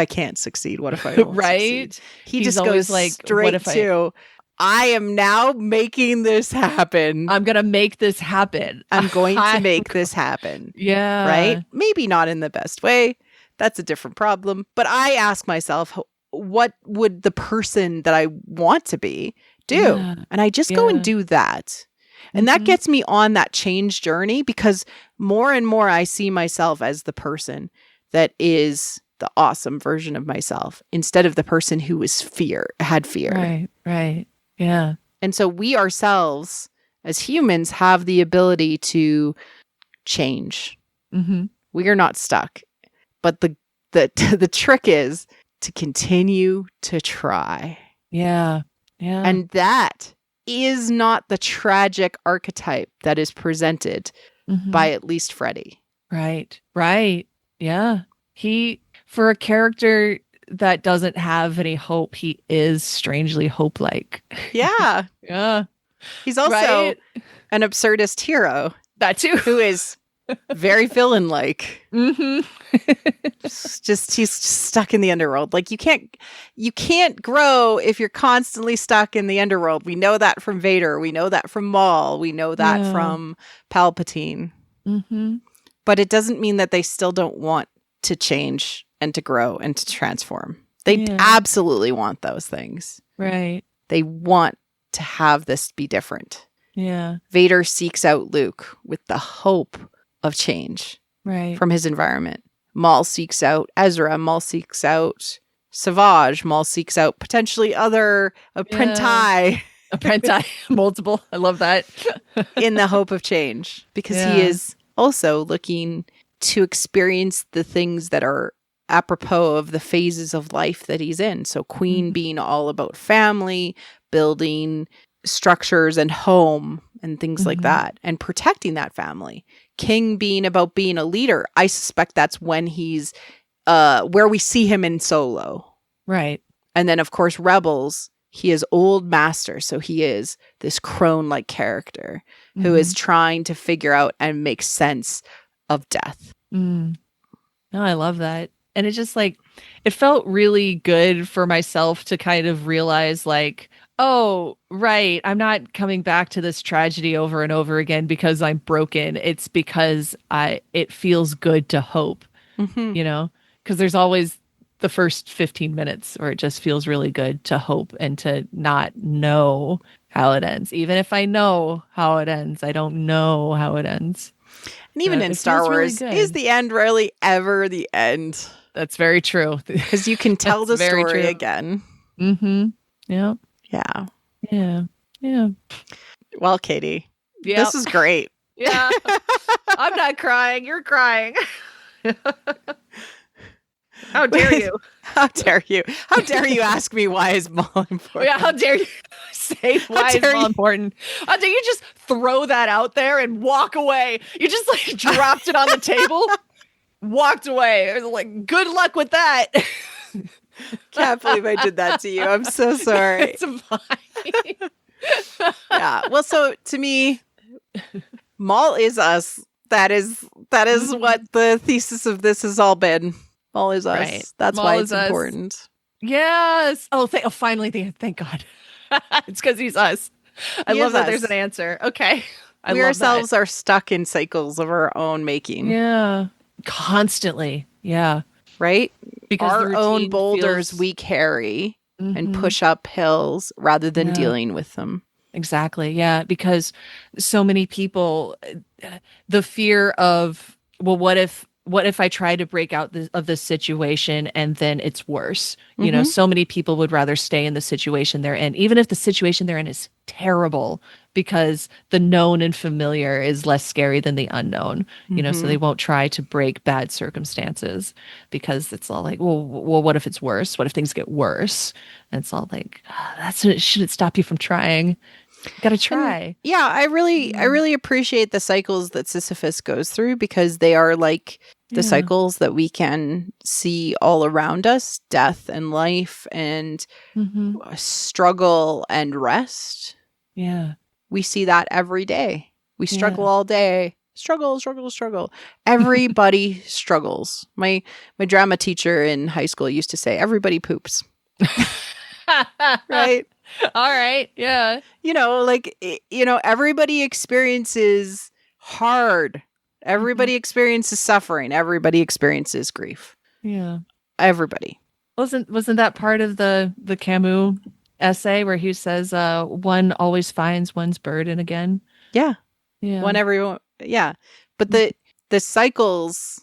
can't succeed? What if I don't succeed? He's just goes like straight to, I am now making this happen. I'm going to make this happen. I'm going to make this happen. Yeah. Right? Maybe not in the best way. That's a different problem. But I ask myself, what would the person that I want to be do? Yeah. And I just go and do that. And that gets me on that change journey, because more and more I see myself as the person that is the awesome version of myself, instead of the person who had fear. Right. Yeah. And so we ourselves as humans have the ability to change. Mm-hmm. We are not stuck. But the trick is to continue to try. Yeah. And that is not the tragic archetype that is presented by at least Freddy. Right. Yeah. For a character that doesn't have any hope, he is strangely hope-like. Yeah. Yeah. He's also an absurdist hero. That too. Who is very villain-like. Mm-hmm. He's stuck in the underworld. Like you can't grow if you're constantly stuck in the underworld. We know that from Vader. We know that from Maul. We know that from Palpatine. Mm-hmm. But it doesn't mean that they still don't want to change and to grow and to transform. They absolutely want those things. Right. They want to have this be different. Yeah. Vader seeks out Luke with the hope of change from his environment. Maul seeks out Ezra. Maul seeks out Savage. Maul seeks out potentially other apprenti. Apprenti, multiple. I love that. In the hope of change, because he is also looking to experience the things that are apropos of the phases of life that he's in. So Queen being all about family, building structures and home and things like that, and protecting that family. King being about being a leader. I suspect that's when he's where we see him in Solo. Right. And then, of course, Rebels, he is old master. So he is this crone-like character who is trying to figure out and make sense of death. No, I love that. And it just like, it felt really good for myself to kind of realize like, oh, right, I'm not coming back to this tragedy over and over again because I'm broken. It's because it feels good to hope, you know, because there's always the first 15 minutes where it just feels really good to hope and to not know how it ends. Even if I know how it ends, I don't know how it ends. And even in Star Wars, really is the end really ever the end? That's very true. Because you can tell the story again. Yeah. Yeah. Yeah. Yeah. Well, Katie, this is great. Yeah. I'm not crying. You're crying. How dare you? How dare you? How dare you ask me why is Maul important? Yeah, how dare you say why is Maul important? How dare you just throw that out there and walk away? You just like dropped it on the table, walked away. It was like, good luck with that. Can't believe I did that to you. I'm so sorry. It's fine. Yeah. Well, so to me, Maul is us. That is what the thesis of this has all been. Maul is us. Right. That's Maul why it's important. Us. Yes. Finally, thank God. It's because he's us. I love that there's an answer. Okay. We ourselves are stuck in cycles of our own making. Yeah. Constantly. Yeah. Right? Because our own boulders we carry and push up hills rather than dealing with them. Exactly. Yeah. Because so many people, the fear of, well, what if I try to break out of this situation and then it's worse? You know, so many people would rather stay in the situation they're in, even if the situation they're in is terrible, because the known and familiar is less scary than the unknown, you know, so they won't try to break bad circumstances because it's all like, well, what if it's worse? What if things get worse? And it's all like, it shouldn't stop you from trying. You gotta try. And yeah, I really appreciate the cycles that Sisyphus goes through, because they are like the cycles that we can see all around us: death and life and struggle and rest. Yeah. We see that every day. We struggle all day. Struggle. Everybody struggles. My drama teacher in high school used to say, everybody poops. Right? All right. Yeah. You know, like, you know, everybody experiences hard. Everybody experiences suffering. Everybody experiences grief. Yeah. Everybody. Wasn't that part of the Camus essay where he says, one always finds one's burden again? Yeah. Yeah. But the cycles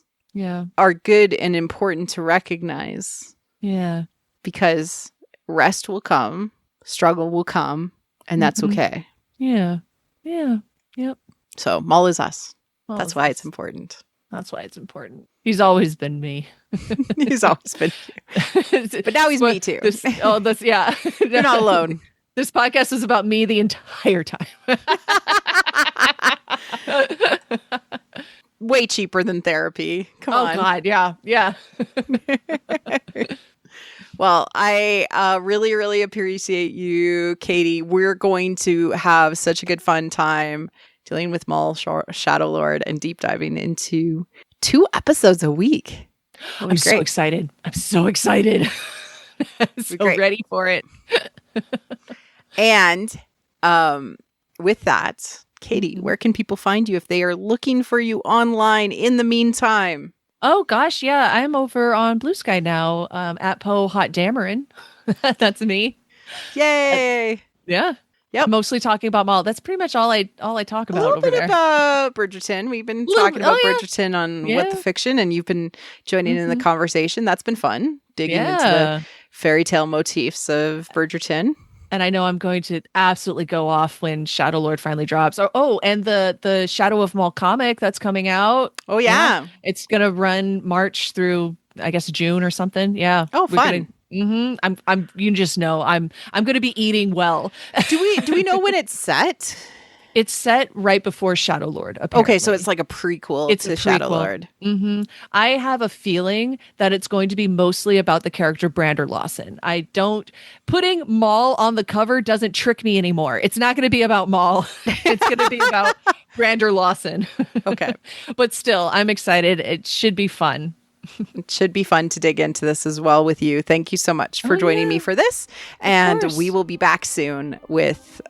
are good and important to recognize. Yeah. Because rest will come, struggle will come, and that's okay. Yeah. Yeah. Yep. So Maul is us. That's why it's important. That's why it's important. He's always been me. He's always been you. But now he's me too. Yeah. You're not alone. This podcast is about me the entire time. Way cheaper than therapy. Come on. Oh God, yeah. Yeah. Well, I really, really appreciate you, Katie. We're going to have such a good fun time dealing with Maul, Shadow Lord, and deep diving into 2 episodes a week. I'm so excited. I'm so ready for it. And with that, Katie, where can people find you if they are looking for you online in the meantime? Oh gosh, yeah, I'm over on Blue Sky now, at Poe Hot Dameron. That's me. Yay! Yeah. Yep. Mostly talking about Maul. That's pretty much all I talk about over there. A little bit about Bridgerton. We've been talking about Bridgerton on What the Fiction, and you've been joining in the conversation. That's been fun, digging into the fairy tale motifs of Bridgerton. And I know I'm going to absolutely go off when Shadow Lord finally drops. Oh, and the Shadow of Maul comic that's coming out. Oh, yeah. It's going to run March through, I guess, June or something. Yeah. Oh, fun. I'm you just know I'm going to be eating well. Do we know when it's set? It's set right before Shadow Lord, apparently. Okay, so it's like a prequel to Shadow Lord. I have a feeling that it's going to be mostly about the character Brander Lawson. Putting Maul on the cover doesn't trick me anymore. It's not going to be about Maul. It's going to be about Brander Lawson. Okay. But still, I'm excited. It should be fun. It should be fun to dig into this as well with you. Thank you so much for joining me for this. And we will be back soon with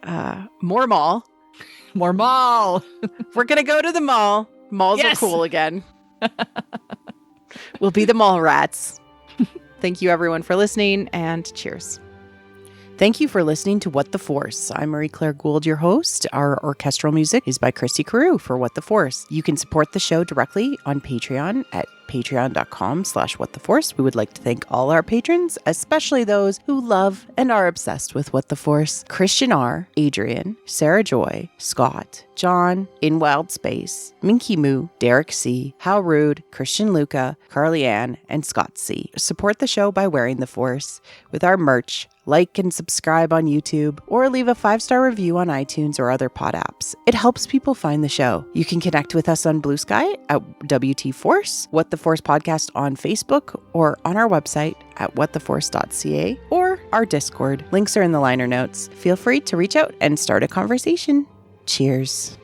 more Maul. More Maul. We're going to go to the mall. Malls are cool again. We'll be the mall rats. Thank you, everyone, for listening, and cheers. Thank you for listening to What the Force. I'm Marie-Claire Gould, your host. Our orchestral music is by Christy Carew for What the Force. You can support the show directly on Patreon at patreon.com/whattheforce. We would like to thank all our patrons, especially those who love and are obsessed with What the Force: Christian R., Adrian, Sarah Joy, Scott, John, In Wild Space, Minky Moo, Derek C., How Rude, Christian Luca, Carly Ann, and Scott C. Support the show by wearing the Force with our merch. Like and subscribe on YouTube, or leave a 5-star review on iTunes or other pod apps. It helps people find the show. You can connect with us on Blue Sky at WT Force, What the Force Podcast on Facebook, or on our website at whattheforce.ca, or our Discord. Links are in the liner notes. Feel free to reach out and start a conversation. Cheers.